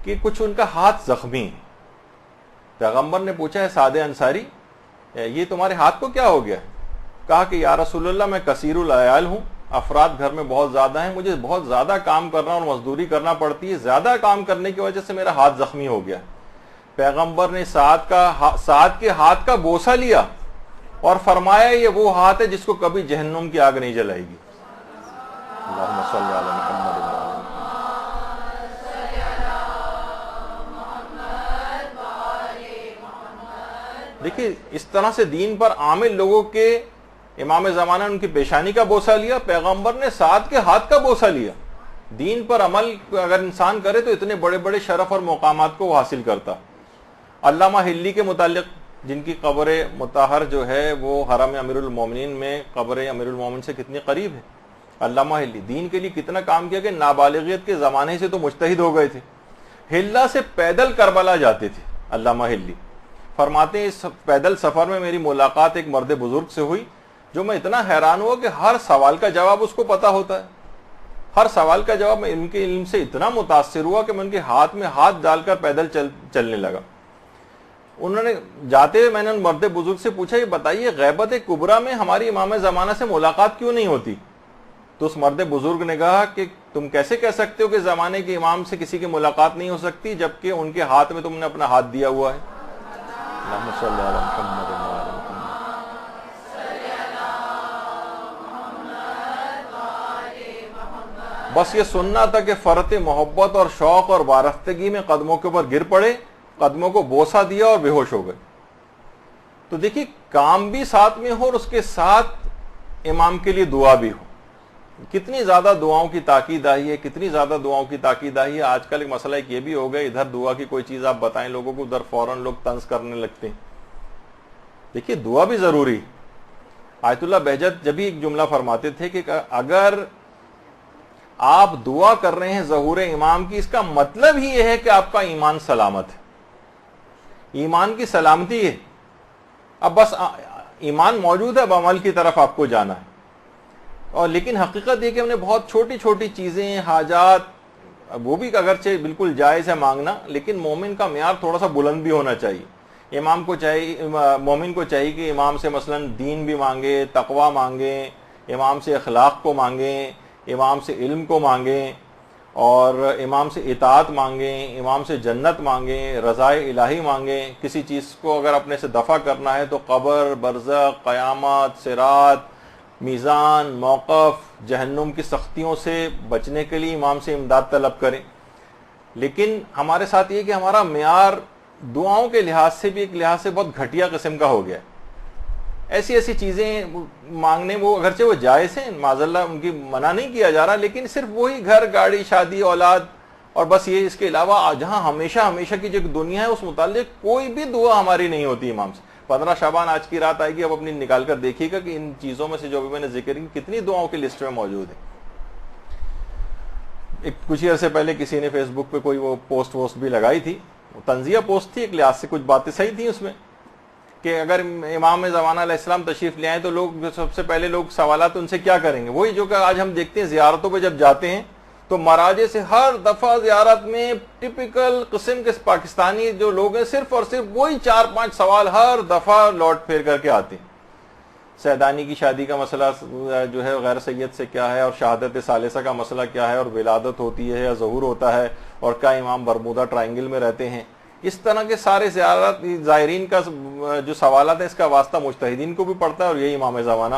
کہ کچھ ان کا ہاتھ زخمی ہے. پیغمبر نے پوچھا ہے سعد انصاری یہ تمہارے ہاتھ کو کیا ہو گیا؟ کہا کہ یا رسول اللہ میں کثیر العیال ہوں، افراد گھر میں بہت زیادہ ہیں، مجھے بہت زیادہ کام کرنا اور مزدوری کرنا پڑتی ہے، زیادہ کام کرنے کی وجہ سے میرا ہاتھ زخمی ہو گیا. پیغمبر نے سعد کے ہاتھ کا بوسہ لیا اور فرمایا یہ وہ ہاتھ ہے جس کو کبھی جہنم کی آگ نہیں جلائے گی. اللہم صلی علی محمد. دیکھیے اس طرح سے دین پر عامل لوگوں کے امام زمانہ نے ان کی پیشانی کا بوسہ لیا، پیغمبر نے سعد کے ہاتھ کا بوسہ لیا. دین پر عمل اگر انسان کرے تو اتنے بڑے بڑے شرف اور مقامات کو وہ حاصل کرتا. علامہ ہلی کے متعلق جن کی قبر مطہر جو ہے وہ حرم امیر المومنین میں قبر امیر المومنین سے کتنی قریب ہے. علامہ ہلی دین کے لیے کتنا کام کیا کہ نابالغیت کے زمانے سے تو مجتہد ہو گئے تھے. ہلا سے پیدل کربلا جاتے تھے. علامہ ہلی فرماتے ہیں اس پیدل سفر میں میری ملاقات ایک مرد بزرگ سے ہوئی جو میں اتنا حیران ہوا کہ ہر سوال کا جواب اس کو پتا ہوتا ہے. ہر سوال کا جواب میں ان کے علم سے اتنا متاثر ہوا کہ میں ان کے ہاتھ میں ہاتھ ڈال کر پیدل چلنے لگا. انہوں نے جاتے ہوئے میں نے ان مرد بزرگ سے پوچھا یہ بتائیے غیبت کبریٰ میں ہماری امام زمانہ سے ملاقات کیوں نہیں ہوتی؟ تو اس مرد بزرگ نے کہا کہ تم کیسے کہہ سکتے ہو کہ زمانے کے امام سے کسی کی ملاقات نہیں ہو سکتی جبکہ ان کے ہاتھ میں تم نے اپنا ہاتھ دیا ہوا ہے. اللہم صلی علی محمد. بس یہ سننا تھا کہ فرط محبت اور شوق اور وارفتگی میں قدموں کے اوپر گر پڑے، قدموں کو بوسہ دیا اور بے ہوش ہو گئے۔ تو دیکھیے کام بھی ساتھ میں ہو اور اس کے ساتھ امام کے لیے دعا بھی ہو۔ کتنی زیادہ دعاؤں کی تاکید آئی ہے، کتنی زیادہ دعاؤں کی تاکید آئی ہے۔ آج کل ایک مسئلہ ایک یہ بھی ہو گیا، ادھر دعا کی کوئی چیز آپ بتائیں لوگوں کو، ادھر فوراً لوگ طنز کرنے لگتے ہیں۔ دیکھیے دعا بھی ضروری۔ آیت اللہ بہجت جب بھی ایک جملہ فرماتے تھے کہ اگر آپ دعا کر رہے ہیں ظہور امام کی، اس کا مطلب ہی یہ ہے کہ آپ کا ایمان سلامت ہے، ایمان کی سلامتی ہے۔ اب بس ایمان موجود ہے، اب عمل کی طرف آپ کو جانا ہے۔ اور لیکن حقیقت یہ کہ ہم نے بہت چھوٹی چھوٹی چیزیں، حاجات، وہ بھی اگرچہ بالکل جائز ہے مانگنا، لیکن مومن کا معیار تھوڑا سا بلند بھی ہونا چاہیے۔ امام کو چاہیے، مومن کو چاہیے کہ امام سے مثلا دین بھی مانگے، تقوی مانگیں، امام سے اخلاق کو مانگیں، امام سے علم کو مانگیں، اور امام سے اطاعت مانگیں، امام سے جنت مانگیں، رضائے الہی مانگیں۔ کسی چیز کو اگر اپنے سے دفع کرنا ہے تو قبر، برزخ، قیامت، صراط، میزان، موقف، جہنم کی سختیوں سے بچنے کے لیے امام سے امداد طلب کریں۔ لیکن ہمارے ساتھ یہ کہ ہمارا معیار دعاؤں کے لحاظ سے بھی ایک لحاظ سے بہت گھٹیا قسم کا ہو گیا ہے۔ ایسی ایسی چیزیں مانگنے، وہ اگرچہ وہ جائز ہیں، معاذاللہ ان کی منع نہیں کیا جا رہا، لیکن صرف وہی گھر، گاڑی، شادی، اولاد، اور بس یہ، اس کے علاوہ جہاں ہمیشہ کی جو دنیا ہے اس متعلق کوئی بھی دعا ہماری نہیں ہوتی امام سے۔ 15 شعبان آج کی رات آئے گی، اب اپنی نکال کر دیکھیے گا کہ ان چیزوں میں سے جو بھی میں نے ذکر کی کتنی دعاؤں کی لسٹ میں موجود ہے۔ کچھ ہی عرصے پہلے کسی نے فیس بک پہ کوئی وہ پوسٹ بھی لگائی تھی، تنزیہ پوسٹ تھی، ایک لحاظ سے کچھ باتیں صحیح تھیں اس میں، کہ اگر امام زمانہ علیہ السلام تشریف لے آئیں تو لوگ سب سے پہلے لوگ سوالات ان سے کیا کریں گے؟ وہی جو کہ آج ہم دیکھتے ہیں زیارتوں پہ جب جاتے ہیں تو مراجع سے ہر دفعہ زیارت میں ٹپیکل قسم کے پاکستانی جو لوگ ہیں صرف اور صرف وہی 4-5 سوال ہر دفعہ لوٹ پھیر کر کے آتے ہیں۔ سیدانی کی شادی کا مسئلہ جو ہے غیر سید سے کیا ہے، اور شہادت ثالثہ کا مسئلہ کیا ہے، اور ولادت ہوتی ہے یا ظہور ہوتا ہے، اور کیا امام برمودا ٹرائنگل میں رہتے ہیں۔ اس طرح کے سارے زائرین کا جو سوالات ہیں، اس کا واسطہ مجتہدین کو بھی پڑتا ہے، اور یہی امام زمانہ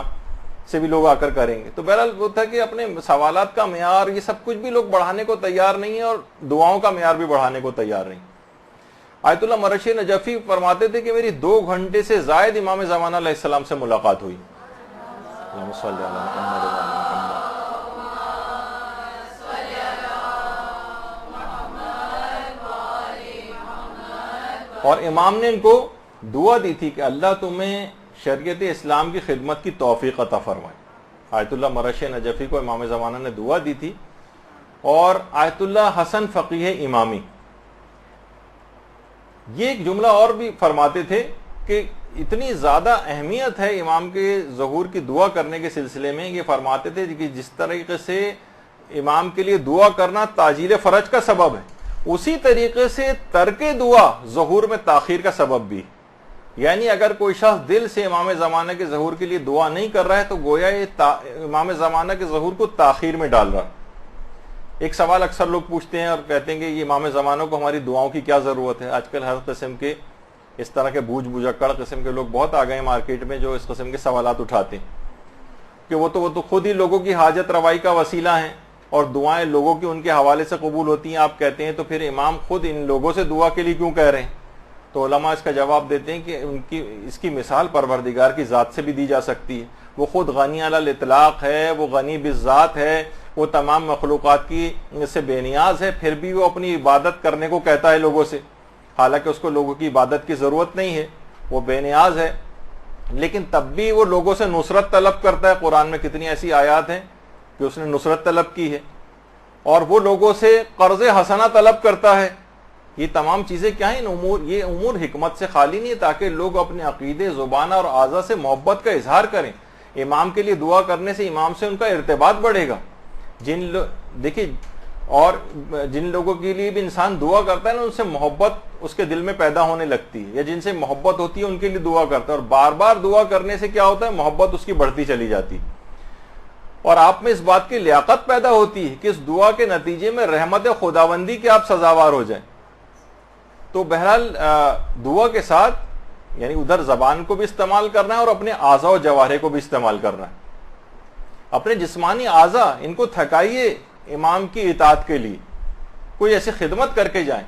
سے بھی لوگ آ کر کریں گے۔ تو بہرحال وہ تھا کہ اپنے سوالات کا معیار یہ سب کچھ بھی لوگ بڑھانے کو تیار نہیں ہیں، اور دعاؤں کا معیار بھی بڑھانے کو تیار نہیں۔ آیت اللہ مرشی نجفی فرماتے تھے کہ میری 2 گھنٹے سے زائد امام زمانہ علیہ السلام سے ملاقات ہوئی۔ اللہم صلی علی محمد و علی محمد۔ اور امام نے ان کو دعا دی تھی کہ اللہ تمہیں شریعت اسلام کی خدمت کی توفیق عطا فرمائے۔ آیت اللہ مرشی نجفی کو امام زمانہ نے دعا دی تھی۔ اور آیت اللہ حسن فقیہ امامی یہ ایک جملہ اور بھی فرماتے تھے کہ اتنی زیادہ اہمیت ہے امام کے ظہور کی دعا کرنے کے سلسلے میں، یہ فرماتے تھے کہ جس طریقے سے امام کے لیے دعا کرنا تعجیل فرج کا سبب ہے، اسی طریقے سے ترک دعا ظہور میں تاخیر کا سبب بھی۔ یعنی اگر کوئی شخص دل سے امام زمانہ کے ظہور کے لیے دعا نہیں کر رہا ہے تو گویا یہ امام زمانہ کے ظہور کو تاخیر میں ڈال رہا ہے۔ ایک سوال اکثر لوگ پوچھتے ہیں اور کہتے ہیں کہ یہ امام زمانہ کو ہماری دعاؤں کی کیا ضرورت ہے؟ آج کل ہر قسم کے اس طرح کے بوجھ بجکڑ قسم کے لوگ بہت آ گئے ہیں مارکیٹ میں، جو اس قسم کے سوالات اٹھاتے ہیں کہ وہ تو خود ہی لوگوں کی حاجت روائی کا وسیلہ ہیں، اور دعائیں لوگوں کی ان کے حوالے سے قبول ہوتی ہیں آپ کہتے ہیں، تو پھر امام خود ان لوگوں سے دعا کے لیے کیوں کہہ رہے ہیں؟ تو علماء اس کا جواب دیتے ہیں کہ اس کی مثال پروردگار کی ذات سے بھی دی جا سکتی ہے۔ وہ خود غنی علی الاطلاق ہے، وہ غنی بالذات ہے، وہ تمام مخلوقات کی سے بے نیاز ہے، پھر بھی وہ اپنی عبادت کرنے کو کہتا ہے لوگوں سے، حالانکہ اس کو لوگوں کی عبادت کی ضرورت نہیں ہے، وہ بے نیاز ہے، لیکن تب بھی وہ لوگوں سے نصرت طلب کرتا ہے۔ قرآن میں کتنی ایسی آیات ہیں کہ اس نے نصرت طلب کی ہے، اور وہ لوگوں سے قرض حسنہ طلب کرتا ہے۔ یہ تمام چیزیں کیا ہیں؟ یہ امور حکمت سے خالی نہیں ہے، تاکہ لوگ اپنے عقیدے، زبان اور اعضاء سے محبت کا اظہار کریں۔ امام کے لیے دعا کرنے سے امام سے ان کا ارتباط بڑھے گا۔ دیکھیے، اور جن لوگوں کے لیے بھی انسان دعا کرتا ہے نا، ان سے محبت اس کے دل میں پیدا ہونے لگتی ہے، یا جن سے محبت ہوتی ہے ان کے لیے دعا کرتا ہے، اور بار بار دعا کرنے سے کیا ہوتا ہے؟ محبت اس کی بڑھتی چلی جاتی ہے، اور آپ میں اس بات کی لیاقت پیدا ہوتی ہے کہ اس دعا کے نتیجے میں رحمت خداوندی کے آپ سزاوار ہو جائیں۔ تو بہرحال دعا کے ساتھ یعنی ادھر زبان کو بھی استعمال کرنا ہے اور اپنے اعضاء و جوارح کو بھی استعمال کرنا ہے۔ اپنے جسمانی اعضاء ان کو تھکائیے، امام کی اطاعت کے لیے کوئی ایسی خدمت کر کے جائیں.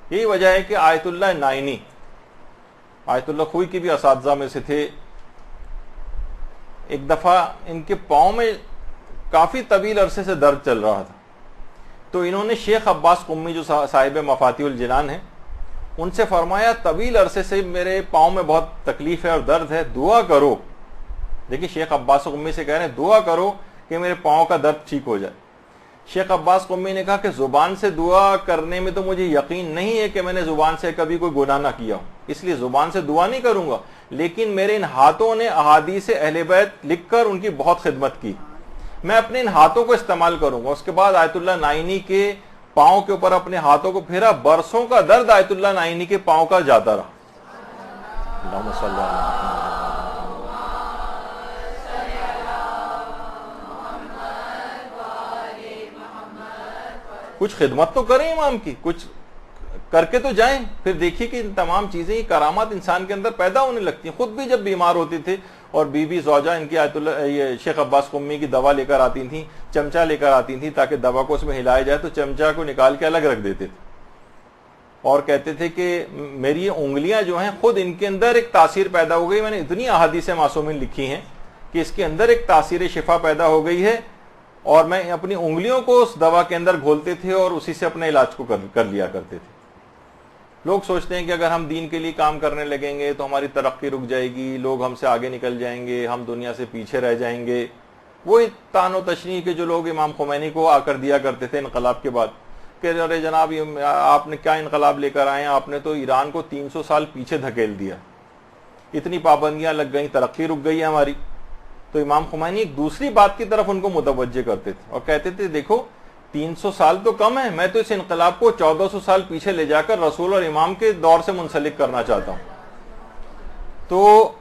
یہی وجہ ہے کہ آیت اللہ نائنی، آیت اللہ خوئی کے بھی اساتذہ میں سے تھے. ایک دفعہ ان کے پاؤں میں کافی طویل عرصے سے درد چل رہا تھا، تو انہوں نے شیخ عباس قمی جو صاحب مفاتیح الجنان ہیں ان سے فرمایا طویل عرصے سے میرے پاؤں میں بہت تکلیف ہے اور درد ہے، دعا کرو. دیکھیں شیخ عباس قمی سے کہہ رہے ہیں دعا کرو کہ میرے پاؤں کا درد ٹھیک ہو جائے. شیخ عباس قمی نے کہا کہ زبان سے دعا کرنے میں تو مجھے یقین نہیں ہے کہ میں نے زبان سے کبھی کوئی گناہ نہ کیا ہوں، اس لیے زبان سے دعا نہیں کروں گا، لیکن میرے ان ہاتھوں نے احادیث اہل بیت لکھ کر ان کی بہت خدمت کی، میں اپنے ان ہاتھوں کو استعمال کروں گا. اس کے بعد آیت اللہ نائنی کے پاؤں کے اوپر اپنے ہاتھوں کو پھیرا، برسوں کا درد آیت اللہ نائنی کے پاؤں کا جاتا رہا. اللہم صلی اللہ علیہ وسلم. کچھ خدمت تو کریں امام کی، کچھ کر کے تو جائیں. پھر دیکھیے کہ ان تمام چیزیں، یہ کرامات انسان کے اندر پیدا ہونے لگتی ہیں. خود بھی جب بیمار ہوتے تھے اور بی بی زوجہ ان کی آیت اللہ یہ شیخ عباس قمی کی دوا لے کر آتی تھیں، چمچہ لے کر آتی تھیں تاکہ دوا کو اس میں ہلایا جائے، تو چمچہ کو نکال کے الگ رکھ دیتے تھے اور کہتے تھے کہ میری یہ انگلیاں جو ہیں خود ان کے اندر ایک تاثیر پیدا ہو گئی. میں نے اتنی احادیث معصومین لکھی ہیں کہ اس کے اندر ایک تاثیر شفا پیدا ہو گئی ہے، اور میں اپنی انگلیوں کو اس دوا کے اندر گھولتے تھے اور اسی سے اپنے علاج کو کر لیا کرتے تھے. لوگ سوچتے ہیں کہ اگر ہم دین کے لیے کام کرنے لگیں گے تو ہماری ترقی رک جائے گی، لوگ ہم سے آگے نکل جائیں گے، ہم دنیا سے پیچھے رہ جائیں گے. وہی طعن و تشنیع کے جو لوگ امام خمینی کو آ کر دیا کرتے تھے انقلاب کے بعد کہ ارے جناب آپ نے کیا انقلاب لے کر آئے ہیں، آپ نے تو ایران کو 300 سال پیچھے دھکیل دیا، اتنی پابندیاں لگ گئیں، ترقی رک گئی ہے ہماری. تو امام خمینی ایک دوسری بات کی طرف ان کو متوجہ کرتے تھے اور کہتے تھے دیکھو 300 سال تو کم ہے، میں تو اس انقلاب کو 1400 سال پیچھے لے جا کر رسول اور امام کے دور سے منسلک کرنا چاہتا ہوں. تو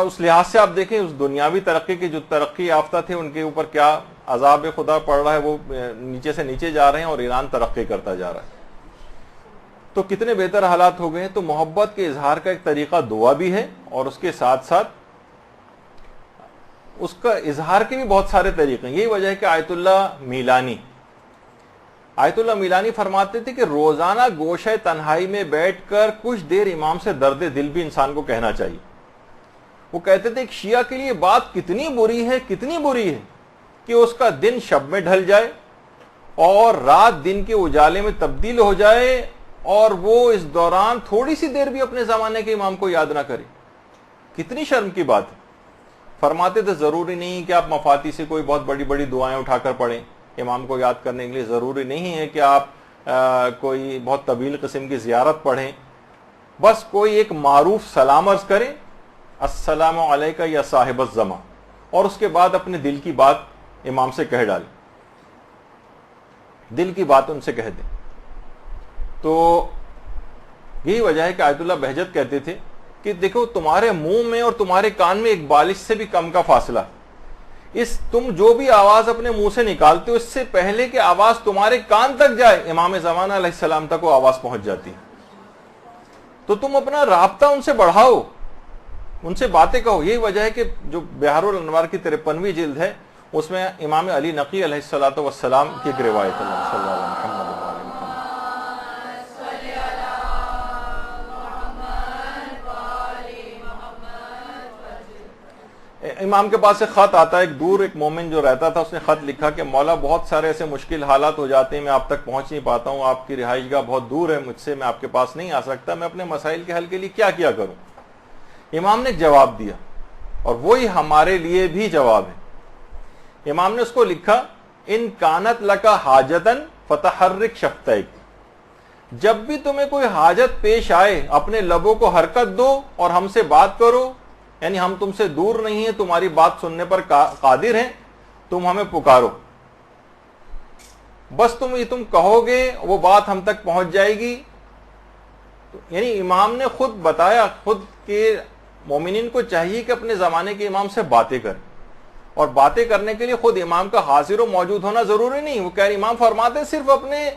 اس لحاظ سے آپ دیکھیں اس دنیاوی ترقی کے جو ترقی یافتہ تھے ان کے اوپر کیا عذاب خدا پڑ رہا ہے، وہ نیچے سے نیچے جا رہے ہیں اور ایران ترقی کرتا جا رہا ہے. تو کتنے بہتر حالات ہو گئے ہیں. تو محبت کے اظہار کا ایک طریقہ دعا بھی ہے، اور اس کے ساتھ ساتھ اس کا اظہار کے بھی بہت سارے طریقے ہیں. یہی وجہ ہے کہ آیت اللہ میلانی فرماتے تھے کہ روزانہ گوشہ تنہائی میں بیٹھ کر کچھ دیر امام سے درد دل بھی انسان کو کہنا چاہیے. وہ کہتے تھے ایک شیعہ کے لیے بات کتنی بری ہے کہ اس کا دن شب میں ڈھل جائے اور رات دن کے اجالے میں تبدیل ہو جائے اور وہ اس دوران تھوڑی سی دیر بھی اپنے زمانے کے امام کو یاد نہ کرے. کتنی شرم کی بات ہے. فرماتے تھے ضروری نہیں کہ آپ مفاتی سے کوئی بہت بڑی بڑی دعائیں اٹھا کر پڑھیں امام کو یاد کرنے کے لیے، ضروری نہیں ہے کہ آپ کوئی بہت طویل قسم کی زیارت پڑھیں. بس کوئی ایک معروف سلام عرض کریں، السلام علیکہ یا صاحب الزمان، اور اس کے بعد اپنے دل کی بات امام سے کہہ ڈالیں، دل کی بات ان سے کہہ دیں. تو یہی وجہ ہے کہ آیت اللہ بہجت کہتے تھے کہ دیکھو تمہارے منہ میں اور تمہارے کان میں ایک بالش سے بھی کم کا فاصلہ، تم جو بھی آواز اپنے منہ سے نکالتے ہو اس سے پہلے کہ آواز تمہارے کان تک جائے امام زمانہ علیہ السلام تک وہ آواز پہنچ جاتی ہے. تو تم اپنا رابطہ ان سے بڑھاؤ، ان سے باتیں کہو. یہی وجہ ہے کہ جو بہار الانوار کی 53ویں جلد ہے اس میں امام علی نقی علیہ الصلوۃ والسلام کی ایک روایت ہے. اللہ صلی اللہ علیہ وسلم. امام کے پاس ایک خط آتا ہے، ایک مومن جو رہتا تھا اس نے خط لکھا کہ مولا بہت سارے ایسے مشکل حالات ہو جاتے ہیں، میں آپ تک پہنچ نہیں پاتا ہوں، آپ کی رہائش گاہ بہت دور ہے مجھ سے، میں آپ کے پاس نہیں آ سکتا، میں اپنے مسائل کے حل کے لیے کیا کروں. امام نے ایک جواب دیا اور وہی ہمارے لیے بھی جواب ہے. امام نے اس کو لکھا ان کانت لکا حاجتن فتحرک شفتیک، جب بھی تمہیں کوئی حاجت پیش آئے اپنے لبوں کو حرکت دو اور ہم سے بات کرو، یعنی ہم تم سے دور نہیں ہیں، تمہاری بات سننے پر قادر ہیں، تم ہمیں پکارو، بس تم کہو گے وہ بات ہم تک پہنچ جائے گی. یعنی امام نے خود بتایا خود کہ مومنین کو چاہیے کہ اپنے زمانے کے امام سے باتیں کریں، اور باتیں کرنے کے لیے خود امام کا حاضر و موجود ہونا ضروری نہیں. وہ کہہ رہے امام فرماتے ہیں صرف اپنے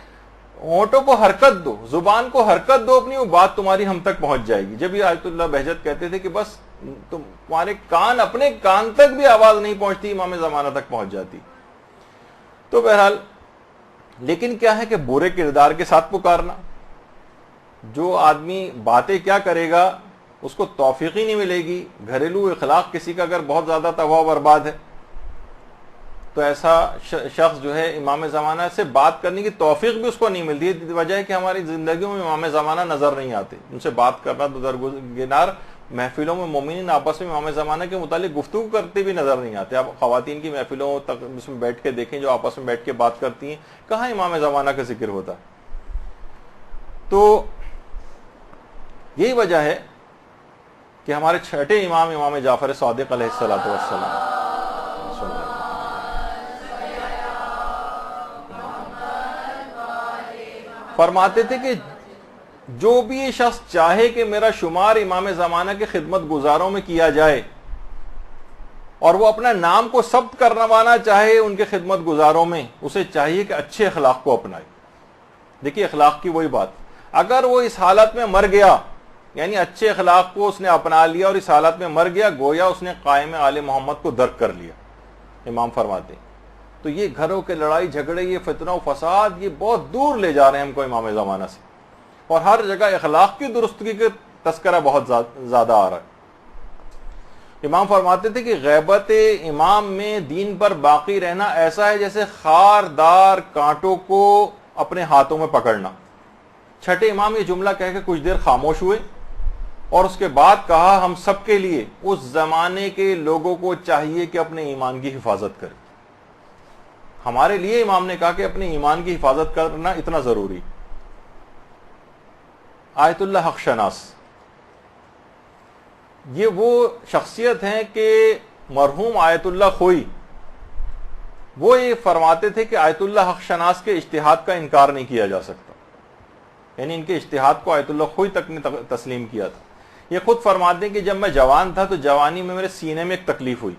ہونٹوں کو حرکت دو، زبان کو حرکت دو اپنی، وہ بات تمہاری ہم تک پہنچ جائے گی. جب یہ آیت اللہ بہجت کہتے تھے کہ بس تمہارے کان اپنے کان تک بھی آواز نہیں پہنچتی، امام زمانہ تک پہنچ جاتی. تو بہرحال لیکن کیا ہے کہ برے کردار کے ساتھ پکارنا، جو آدمی باتیں کیا کرے گا اس کو توفیق ہی نہیں ملے گی. گھریلو اخلاق کسی کا اگر بہت زیادہ تباہ و برباد ہے تو ایسا شخص جو ہے امام زمانہ سے بات کرنے کی توفیق بھی اس کو نہیں ملتی. وجہ ہے کہ ہماری زندگیوں میں امام زمانہ نظر نہیں آتے، ان سے بات کرنا تو درگنار، محفلوں میں مومنین آپس میں امام زمانہ کے متعلق گفتگو کرتے بھی نظر نہیں آتے. آپ خواتین کی محفلوں تک اس میں بیٹھ کے دیکھیں جو آپس میں بیٹھ کے بات کرتی ہیں، کہاں امام زمانہ کا ذکر ہوتا ہے. تو یہی وجہ ہے کہ ہمارے چھٹے امام امام جعفر صادق علیہ الصلوۃ والسلام فرماتے تھے کہ جو بھی یہ شخص چاہے کہ میرا شمار امام زمانہ کے خدمت گزاروں میں کیا جائے اور وہ اپنا نام کو ثبت کروانا چاہے ان کے خدمت گزاروں میں، اسے چاہیے کہ اچھے اخلاق کو اپنائے. دیکھیے اخلاق کی وہی بات، اگر وہ اس حالت میں مر گیا، یعنی اچھے اخلاق کو اس نے اپنا لیا اور اس حالت میں مر گیا، گویا اس نے قائم آل محمد کو درک کر لیا. امام فرماتے ہیں تو یہ گھروں کے لڑائی جھگڑے، یہ فتنہ و فساد، یہ بہت دور لے جا رہے ہیں ہم کو امام زمانہ سے، اور ہر جگہ اخلاق کی درستگی کا تذکرہ بہت زیادہ آ رہا ہے. امام فرماتے تھے کہ غیبت امام میں دین پر باقی رہنا ایسا ہے جیسے خاردار کانٹوں کو اپنے ہاتھوں میں پکڑنا. چھٹے امام یہ جملہ کہہ کے کچھ دیر خاموش ہوئے اور اس کے بعد کہا ہم سب کے لیے اس زمانے کے لوگوں کو چاہیے کہ اپنے ایمان کی حفاظت کریں. ہمارے لیے امام نے کہا کہ اپنے ایمان کی حفاظت کرنا اتنا ضروری. آیت اللہ حق شناس یہ وہ شخصیت ہیں کہ مرحوم آیت اللہ خوئی وہ یہ فرماتے تھے کہ آیت اللہ حق شناس کے اجتہاد کا انکار نہیں کیا جا سکتا، یعنی ان کے اجتہاد کو آیت اللہ خوئی تک نے تسلیم کیا تھا. یہ خود فرماتے ہیں کہ جب میں جوان تھا تو جوانی میں میرے سینے میں ایک تکلیف ہوئی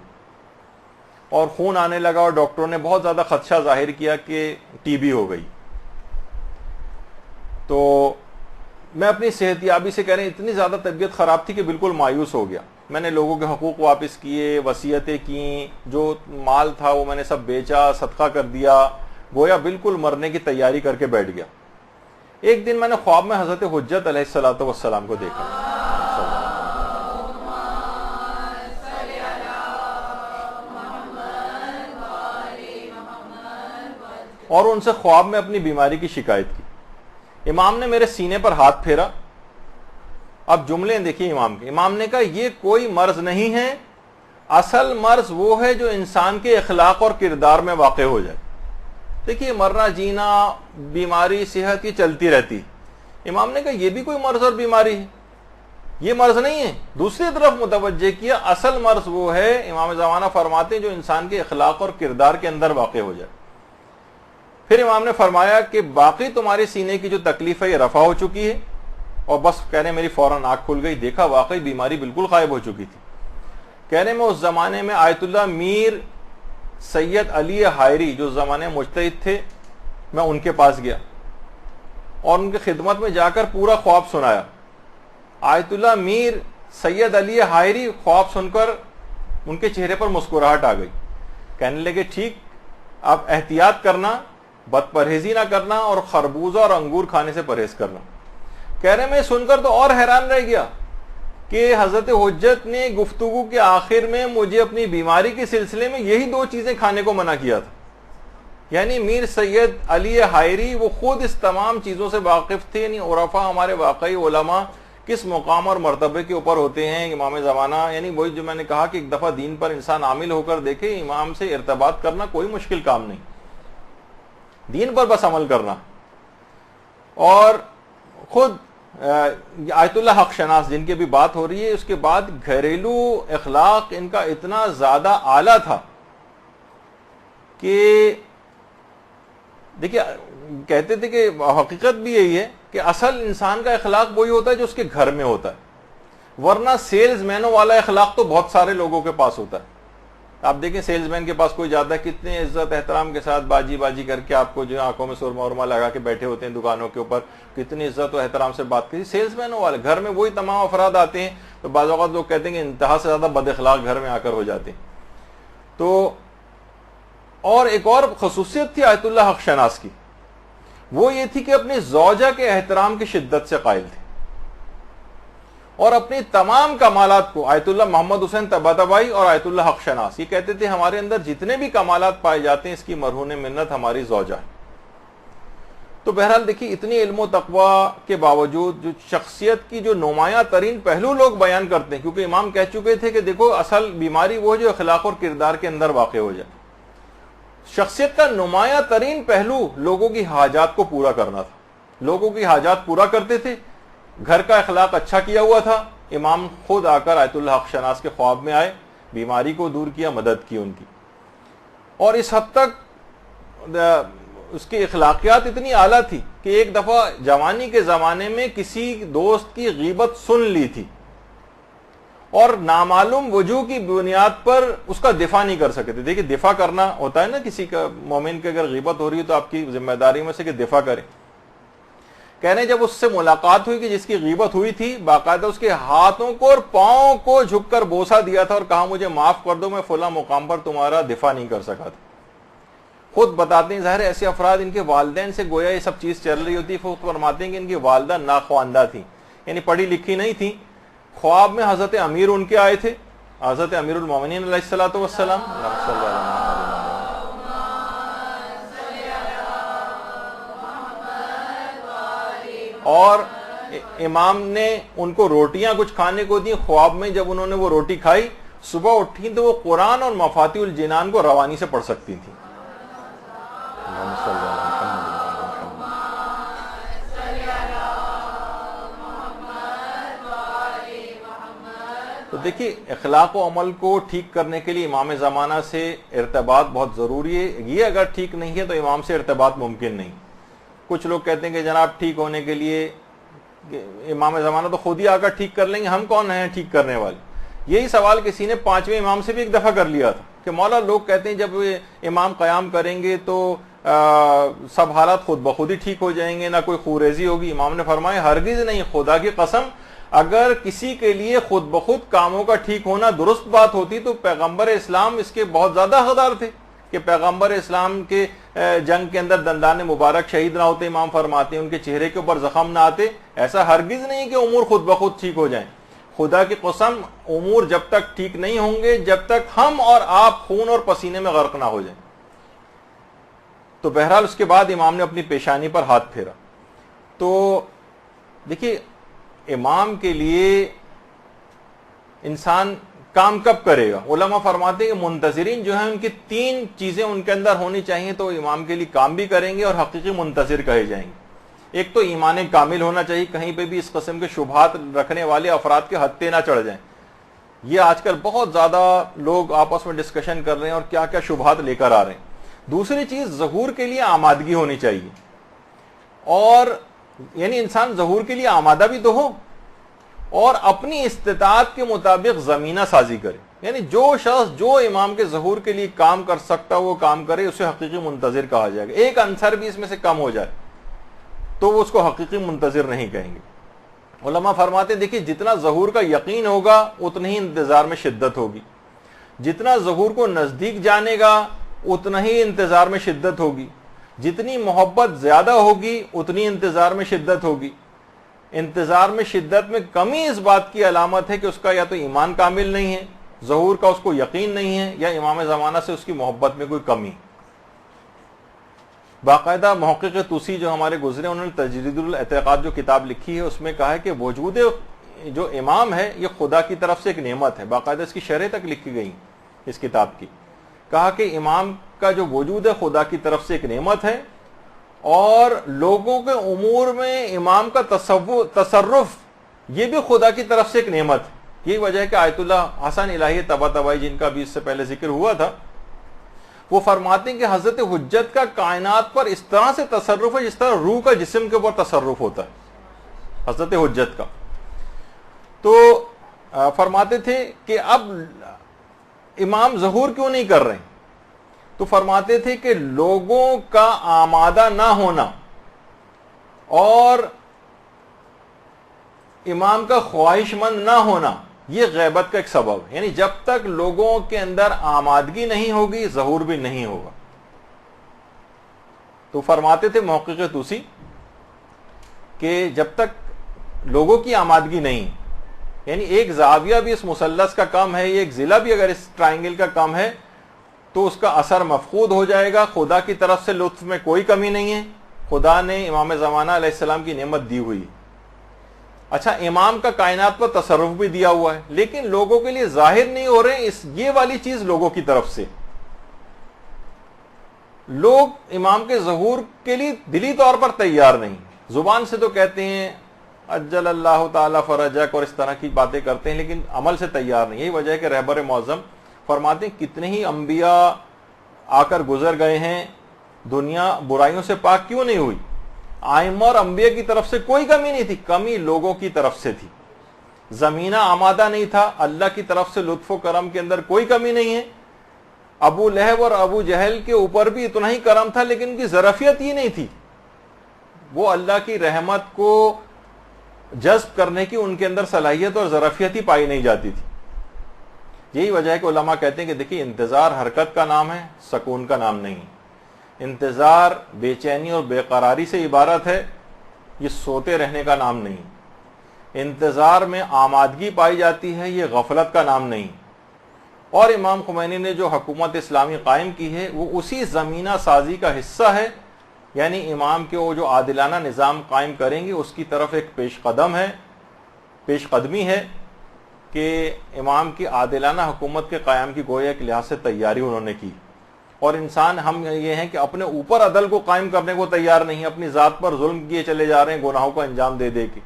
اور خون آنے لگا اور ڈاکٹروں نے بہت زیادہ خدشہ ظاہر کیا کہ ٹی بی ہو گئی. تو میں اپنی صحت یابی سے کہہ رہے ہیں اتنی زیادہ طبیعت خراب تھی کہ بالکل مایوس ہو گیا. میں نے لوگوں کے حقوق واپس کیے، وصیتیں کیں، جو مال تھا وہ میں نے سب بیچا، صدقہ کر دیا، گویا بالکل مرنے کی تیاری کر کے بیٹھ گیا. ایک دن میں نے خواب میں حضرت حجت علیہ الصلوۃ والسلام کو دیکھا اور ان سے خواب میں اپنی بیماری کی شکایت کی. امام نے میرے سینے پر ہاتھ پھیرا. اب جملے دیکھیے امام نے کہا یہ کوئی مرض نہیں ہے، اصل مرض وہ ہے جو انسان کے اخلاق اور کردار میں واقع ہو جائے. دیکھیے مرنا جینا، بیماری صحت کی چلتی رہتی. امام نے کہا یہ بھی کوئی مرض اور بیماری ہے، یہ مرض نہیں ہے. دوسری طرف متوجہ کیا اصل مرض وہ ہے، امام زمانہ فرماتے ہیں جو انسان کے اخلاق اور کردار کے اندر واقع ہو جائے. پھر امام نے فرمایا کہ باقی تمہارے سینے کی جو تکلیف ہے یہ رفع ہو چکی ہے. اور بس کہہ رہے میری فوراً آنکھ کھل گئی، دیکھا واقعی بیماری بالکل غائب ہو چکی تھی. کہہ رہے میں اس زمانے میں آیت اللہ میر سید علی حائری جو زمانے مجتہد تھے، میں ان کے پاس گیا اور ان کی خدمت میں جا کر پورا خواب سنایا. آیت اللہ میر سید علی حائری خواب سن کر ان کے چہرے پر مسکراہٹ آ گئی. کہنے لگے ٹھیک، آپ احتیاط کرنا، بد پرہیزی نہ کرنا اور خربوزہ اور انگور کھانے سے پرہیز کرنا. کہہ رہے میں سن کر تو اور حیران رہ گیا کہ حضرت حجت نے گفتگو کے آخر میں مجھے اپنی بیماری کے سلسلے میں یہی دو چیزیں کھانے کو منع کیا تھا. یعنی میر سید علی حائری وہ خود اس تمام چیزوں سے واقف تھے. یعنی عرفا ہمارے واقعی علماء کس مقام اور مرتبے کے اوپر ہوتے ہیں. امام زمانہ یعنی وہی جو میں نے کہا کہ ایک دفعہ دین پر انسان عامل ہو کر دیکھے، امام سے ارتباط کرنا کوئی مشکل کام نہیں، دین پر بس عمل کرنا. اور خود آیت اللہ حق شناس جن کی بھی بات ہو رہی ہے، اس کے بعد گھریلو اخلاق ان کا اتنا زیادہ اعلیٰ تھا کہ دیکھیے کہتے تھے کہ حقیقت بھی یہی ہے کہ اصل انسان کا اخلاق وہی ہوتا ہے جو اس کے گھر میں ہوتا ہے، ورنہ سیلز مینوں والا اخلاق تو بہت سارے لوگوں کے پاس ہوتا ہے. آپ دیکھیں سیلز مین کے پاس کوئی جاتا ہے کتنے عزت احترام کے ساتھ باجی باجی کر کے آپ کو جو آنکھوں میں سرما ورما لگا کے بیٹھے ہوتے ہیں دکانوں کے اوپر، کتنی عزت و احترام سے بات کی. سیلز مینوں والے گھر میں وہی تمام افراد آتے ہیں تو بعض اوقات لوگ کہتے ہیں کہ انتہا سے زیادہ بد اخلاق گھر میں آ کر ہو جاتے ہیں. تو اور ایک اور خصوصیت تھی آیت اللہ حق شناس کی، وہ یہ تھی کہ اپنی زوجہ کے احترام کی شدت سے قائل تھے، اور اپنی تمام کمالات کو آیت اللہ محمد حسین طباطبائی اور آیت اللہ حق شناس یہ کہتے تھے ہمارے اندر جتنے بھی کمالات پائے جاتے ہیں اس کی مرہون منت ہماری زوجہ ہے۔ تو بہرحال دیکھیے اتنی علم و تقوی کے باوجود جو شخصیت کی جو نمایاں ترین پہلو لوگ بیان کرتے ہیں، کیونکہ امام کہہ چکے تھے کہ دیکھو اصل بیماری وہ جو اخلاق اور کردار کے اندر واقع ہو جائے، شخصیت کا نمایاں ترین پہلو لوگوں کی حاجات کو پورا کرنا تھا، لوگوں کی حاجات پورا کرتے تھے، گھر کا اخلاق اچھا کیا ہوا تھا۔ امام خود آ کر آیت اللہ حق شناس کے خواب میں آئے، بیماری کو دور کیا، مدد کی ان کی، اور اس حد تک اس کی اخلاقیات اتنی اعلیٰ تھی کہ ایک دفعہ جوانی کے زمانے میں کسی دوست کی غیبت سن لی تھی اور نامعلوم وجوہ کی بنیاد پر اس کا دفاع نہیں کر سکے تھے۔ دیکھیں دفاع کرنا ہوتا ہے نا، کسی کا مومن کی اگر غیبت ہو رہی ہے تو آپ کی ذمہ داری میں سے کہ دفاع کریں۔ کہہ رہے جب اس سے ملاقات ہوئی کہ جس کی غیبت ہوئی تھی، باقاعدہ اس کے ہاتھوں کو اور پاؤں کو جھک کر بوسہ دیا تھا اور کہا مجھے معاف کر دو، میں فلاں مقام پر تمہارا دفاع نہیں کر سکا تھا۔ خود بتاتے ہیں ظاہر ایسے افراد ان کے والدین سے گویا یہ سب چیز چل رہی ہوتی، خود فرماتے ہیں کہ ان کی والدہ ناخواندہ تھیں، یعنی پڑھی لکھی نہیں تھیں۔ خواب میں حضرت امیر ان کے آئے تھے، حضرت امیر المومنین علیہ الصلوۃ والسلام، اور امام نے ان کو روٹیاں کچھ کھانے کو دی۔ خواب میں جب انہوں نے وہ روٹی کھائی، صبح اٹھی تو وہ قرآن اور مفاتیح الجنان کو روانی سے پڑھ سکتی تھیں۔ تو دیکھیے اخلاق و عمل کو ٹھیک کرنے کے لیے امام زمانہ سے ارتباط بہت ضروری ہے، یہ اگر ٹھیک نہیں ہے تو امام سے ارتباط ممکن نہیں۔ کچھ لوگ کہتے ہیں کہ جناب ٹھیک ہونے کے لیے امام زمانہ تو خود ہی آ کر ٹھیک کر لیں گے، ہم کون ہیں ٹھیک کرنے والے؟ یہی سوال کسی نے 5ویں امام سے بھی ایک دفعہ کر لیا تھا کہ مولا لوگ کہتے ہیں جب امام قیام کریں گے تو سب حالات خود بخود ہی ٹھیک ہو جائیں گے، نہ کوئی خوریزی ہوگی۔ امام نے فرمایا ہرگز نہیں، خدا کی قسم اگر کسی کے لیے خود بخود کاموں کا ٹھیک ہونا درست بات ہوتی تو پیغمبر اسلام اس کے بہت زیادہ حقدار تھے کہ پیغمبر اسلام کے جنگ کے اندر دندان مبارک شہید نہ ہوتے، امام فرماتے ہیں ان کے چہرے کے اوپر زخم نہ آتے۔ ایسا ہرگز نہیں کہ امور خود بخود ٹھیک ہو جائیں، خدا کی قسم امور جب تک ٹھیک نہیں ہوں گے جب تک ہم اور آپ خون اور پسینے میں غرق نہ ہو جائیں۔ تو بہرحال اس کے بعد امام نے اپنی پیشانی پر ہاتھ پھیرا۔ تو دیکھیے امام کے لیے انسان کام کب کرے گا؟ علماء فرماتے ہیں کہ منتظرین جو ہیں ان کی 3 چیزیں ان کے اندر ہونی چاہیے تو امام کے لیے کام بھی کریں گے اور حقیقی منتظر کہے جائیں گے۔ ایک تو ایمان کامل ہونا چاہیے، کہیں پہ بھی اس قسم کے شبہات رکھنے والے افراد کے ہتھے نہ چڑھ جائیں۔ یہ آج کل بہت زیادہ لوگ آپس میں ڈسکشن کر رہے ہیں اور کیا کیا شبہات لے کر آ رہے ہیں۔ دوسری چیز ظہور کے لیے آمادگی ہونی چاہیے، اور یعنی انسان ظہور کے لیے آمادہ بھی تو ہو اور اپنی استطاعت کے مطابق زمینہ سازی کرے، یعنی جو شخص جو امام کے ظہور کے لیے کام کر سکتا وہ کام کرے، اسے حقیقی منتظر کہا جائے گا۔ ایک عنصر بھی اس میں سے کم ہو جائے تو وہ اس کو حقیقی منتظر نہیں کہیں گے۔ علماء فرماتے ہیں دیکھیے جتنا ظہور کا یقین ہوگا اتنی ہی انتظار میں شدت ہوگی، جتنا ظہور کو نزدیک جانے گا اتنا ہی انتظار میں شدت ہوگی، جتنی محبت زیادہ ہوگی اتنی انتظار میں شدت ہوگی۔ انتظار میں شدت میں کمی اس بات کی علامت ہے کہ اس کا یا تو ایمان کامل نہیں ہے، ظہور کا اس کو یقین نہیں ہے، یا امام زمانہ سے اس کی محبت میں کوئی کمی۔ باقاعدہ محقق توسی جو ہمارے گزرے انہوں نے تجرید الاعتقاد جو کتاب لکھی ہے اس میں کہا ہے کہ وجود جو امام ہے یہ خدا کی طرف سے ایک نعمت ہے، باقاعدہ اس کی شرح تک لکھی گئی اس کتاب کی۔ کہا کہ امام کا جو وجود ہے خدا کی طرف سے ایک نعمت ہے، اور لوگوں کے امور میں امام کا تصرف یہ بھی خدا کی طرف سے ایک نعمت ہے۔ یہی وجہ ہے کہ آیت اللہ حسن الہی طباطبائی جن کا بھی اس سے پہلے ذکر ہوا تھا، وہ فرماتے ہیں کہ حضرت حجت کا کائنات پر اس طرح سے تصرف ہے جس طرح روح کا جسم کے اوپر تصرف ہوتا ہے حضرت حجت کا۔ تو فرماتے تھے کہ اب امام ظہور کیوں نہیں کر رہے؟ تو فرماتے تھے کہ لوگوں کا آمادہ نہ ہونا اور امام کا خواہش مند نہ ہونا یہ غیبت کا ایک سبب ہے، یعنی جب تک لوگوں کے اندر آمادگی نہیں ہوگی ظہور بھی نہیں ہوگا۔ تو فرماتے تھے محقق طوسی کہ جب تک لوگوں کی آمادگی نہیں، یعنی ایک زاویہ بھی اس مثلث کا کم ہے، ایک ضلع بھی اگر اس ٹرائنگل کا کم ہے تو اس کا اثر مفقود ہو جائے گا. خدا کی طرف سے لطف میں کوئی کمی نہیں ہے، خدا نے امام زمانہ علیہ السلام کی نعمت دی ہوئی. اچھا، امام کا کائنات پر تصرف بھی دیا ہوا ہے، لیکن لوگوں کے لیے ظاہر نہیں ہو رہے یہ والی چیز لوگوں کی طرف سے. لوگ امام کے ظہور کے لیے دلی طور پر تیار نہیں، زبان سے تو کہتے ہیں اجل اللہ تعالی فرجک اور اس طرح کی باتیں کرتے ہیں، لیکن عمل سے تیار نہیں. یہی وجہ ہے کہ رہبر معظم فرماتے ہیں کتنے ہی انبیاء آ کر گزر گئے ہیں، دنیا برائیوں سے پاک کیوں نہیں ہوئی؟ ائمہ اور انبیاء کی طرف سے کوئی کمی نہیں تھی، کمی لوگوں کی طرف سے تھی. زمینہ آمادہ نہیں تھا، اللہ کی طرف سے لطف و کرم کے اندر کوئی کمی نہیں ہے. ابو لہب اور ابو جہل کے اوپر بھی اتنا ہی کرم تھا، لیکن ان کی ظرفیت ہی نہیں تھی. وہ اللہ کی رحمت کو جذب کرنے کی ان کے اندر صلاحیت اور ظرفیت ہی پائی نہیں جاتی تھی. یہی وجہ ہے کہ علماء کہتے ہیں کہ دیکھیے انتظار حرکت کا نام ہے، سکون کا نام نہیں. انتظار بے چینی اور بے قراری سے عبارت ہے، یہ سوتے رہنے کا نام نہیں. انتظار میں آمادگی پائی جاتی ہے، یہ غفلت کا نام نہیں. اور امام خمینی نے جو حکومت اسلامی قائم کی ہے وہ اسی زمینہ سازی کا حصہ ہے، یعنی امام کے وہ جو عادلانہ نظام قائم کریں گے اس کی طرف ایک پیش قدمی ہے کہ امام کی عادلانہ حکومت کے قیام کی گویا ایک لحاظ سے تیاری انہوں نے کی. اور انسان ہم یہ ہیں کہ اپنے اوپر عدل کو قائم کرنے کو تیار نہیں، اپنی ذات پر ظلم کیے چلے جا رہے ہیں گناہوں کو انجام دے دے کے.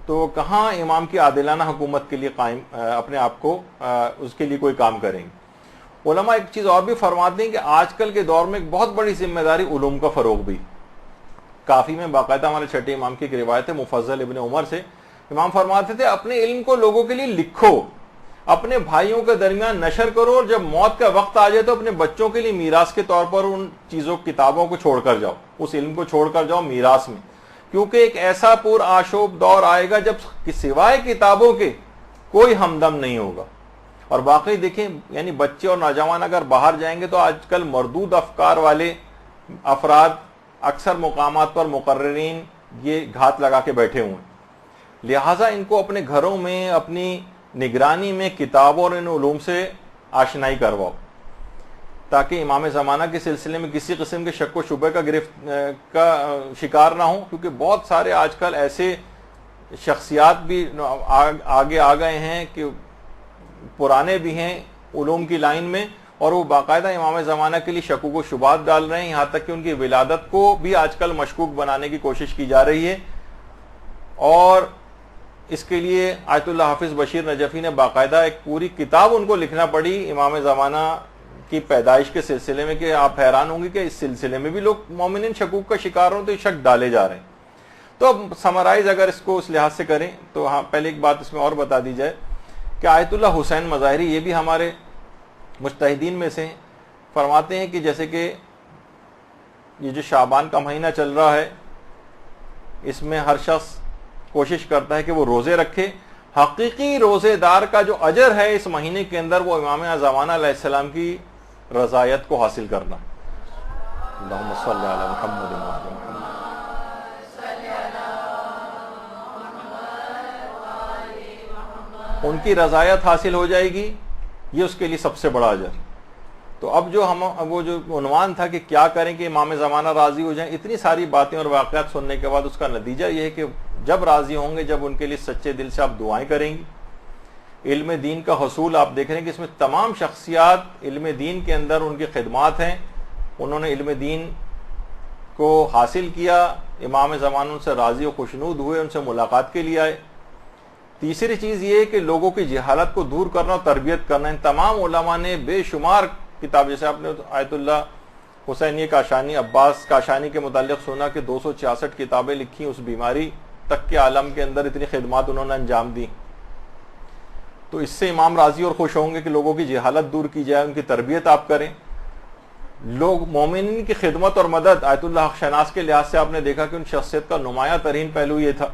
تو کہاں امام کی عادلانہ حکومت کے لیے قائم اپنے آپ کو اس کے لیے کوئی کام کریں گے. علماء ایک چیز اور بھی فرماتے ہیں کہ آج کل کے دور میں ایک بہت بڑی ذمہ داری علوم کا فروغ بھی. کافی میں باقاعدہ ہمارے چھٹے امام کی ایک روایت ہے مفضل ابن عمر سے، امام فرماتے تھے اپنے علم کو لوگوں کے لیے لکھو، اپنے بھائیوں کے درمیان نشر کرو، اور جب موت کا وقت آ جائے تو اپنے بچوں کے لیے میراث کے طور پر ان کتابوں کو چھوڑ کر جاؤ، اس علم کو چھوڑ کر جاؤ میراث میں. کیونکہ ایک ایسا پر آشوب دور آئے گا جب سوائے کتابوں کے کوئی ہمدم نہیں ہوگا. اور باقی دیکھیں، یعنی بچے اور نوجوان اگر باہر جائیں گے تو آج کل مردود افکار والے افراد اکثر مقامات پر مقررین یہ گھات لگا کے بیٹھے ہوئے ہیں. لہٰذا ان کو اپنے گھروں میں اپنی نگرانی میں کتابوں اور ان علوم سے آشنائی کرواؤ، تاکہ امام زمانہ کے سلسلے میں کسی قسم کے شک و شبہ کا شکار نہ ہوں. کیونکہ بہت سارے آج کل ایسے شخصیات بھی آگے آ گئے ہیں کہ پرانے بھی ہیں علوم کی لائن میں، اور وہ باقاعدہ امام زمانہ کے لیے شکوک و شبہات ڈال رہے ہیں، یہاں تک کہ ان کی ولادت کو بھی آج کل مشکوک بنانے کی کوشش کی جا رہی ہے. اور اس کے لیے آیت اللہ حافظ بشیر نجفی نے باقاعدہ ایک پوری کتاب ان کو لکھنا پڑی امام زمانہ کی پیدائش کے سلسلے میں، کہ آپ حیران ہوں گے کہ اس سلسلے میں بھی لوگ مومنین شکوک کا شکار ہوں تو یہ شک ڈالے جا رہے ہیں. تو اب سمرائز اگر اس کو اس لحاظ سے کریں تو ہاں پہلے ایک بات اس میں اور بتا دی جائے کہ آیت اللہ حسین مظاہری یہ بھی ہمارے مجتہدین میں سے ہیں. فرماتے ہیں کہ جیسے کہ یہ جو شعبان کا مہینہ چل رہا ہے اس میں ہر شخص کوشش کرتا ہے کہ وہ روزے رکھے. حقیقی روزے دار کا جو اجر ہے اس مہینے کے اندر وہ امام زمانہ علیہ السلام کی رضایت کو حاصل کرنا. اللہم صلی علی محمد وعلی محمد. ان کی رضایت حاصل ہو جائے گی، یہ اس کے لیے سب سے بڑا اجر. تو اب جو وہ جو عنوان تھا کہ کیا کریں کہ امام زمانہ راضی ہو جائیں، اتنی ساری باتیں اور واقعات سننے کے بعد اس کا نتیجہ یہ ہے کہ جب راضی ہوں گے، جب ان کے لیے سچے دل سے آپ دعائیں کریں گی. علم دین کا حصول آپ دیکھ رہے ہیں کہ اس میں تمام شخصیات علم دین کے اندر ان کی خدمات ہیں، انہوں نے علم دین کو حاصل کیا، امام زمانہ ان سے راضی و خوشنود ہوئے، ان سے ملاقات کے لیے آئے. تیسری چیز یہ ہے کہ لوگوں کی جہالت کو دور کرنا اور تربیت کرنا. ان تمام علماء نے بے شمار کتاب، جیسے آپ نے آیت اللہ حسینی کاشانی عباس کاشانی کے متعلق سنا کہ 266 کتابیں لکھی، اس بیماری تک کے عالم کے اندر اتنی خدمات انہوں نے انجام دی. تو اس سے امام راضی اور خوش ہوں گے کہ لوگوں کی جہالت دور کی جائے، ان کی تربیت آپ کریں. لوگ مومنین کی خدمت اور مدد، آیت اللہ حق شناس کے لحاظ سے آپ نے دیکھا کہ ان شخصیت کا نمایاں ترین پہلو یہ تھا.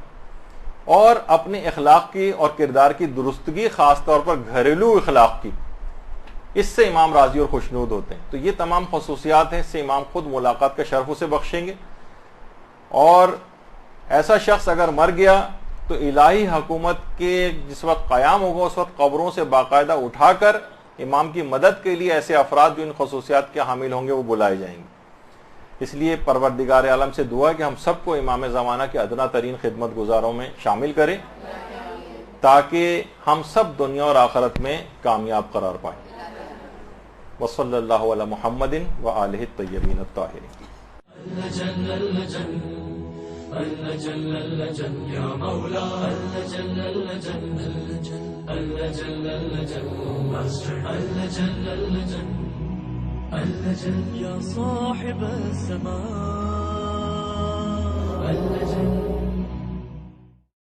اور اپنے اخلاق کی اور کردار کی درستگی، خاص طور پر گھریلو اخلاق کی، اس سے امام راضی اور خوشنود ہوتے ہیں. تو یہ تمام خصوصیات ہیں. اس سے امام خود ملاقات کا شرف اسے بخشیں گے. اور ایسا شخص اگر مر گیا تو الہی حکومت کے جس وقت قیام ہوگا اس وقت قبروں سے باقاعدہ اٹھا کر امام کی مدد کے لیے ایسے افراد جو ان خصوصیات کے حامل ہوں گے وہ بلائے جائیں گے. اس لیے پروردگار عالم سے دعا ہے کہ ہم سب کو امام زمانہ کے ادنا ترین خدمت گزاروں میں شامل کرے تاکہ ہم سب دنیا اور آخرت میں کامیاب قرار پائیں. وصلی اللہ علی محمد وآلہ الطیبین الطاہرین. اللجن اللجن يا مولا اللجن اللجن اللجن اللجن اللجن اللجن اللجن يا صاحب السماء اللجن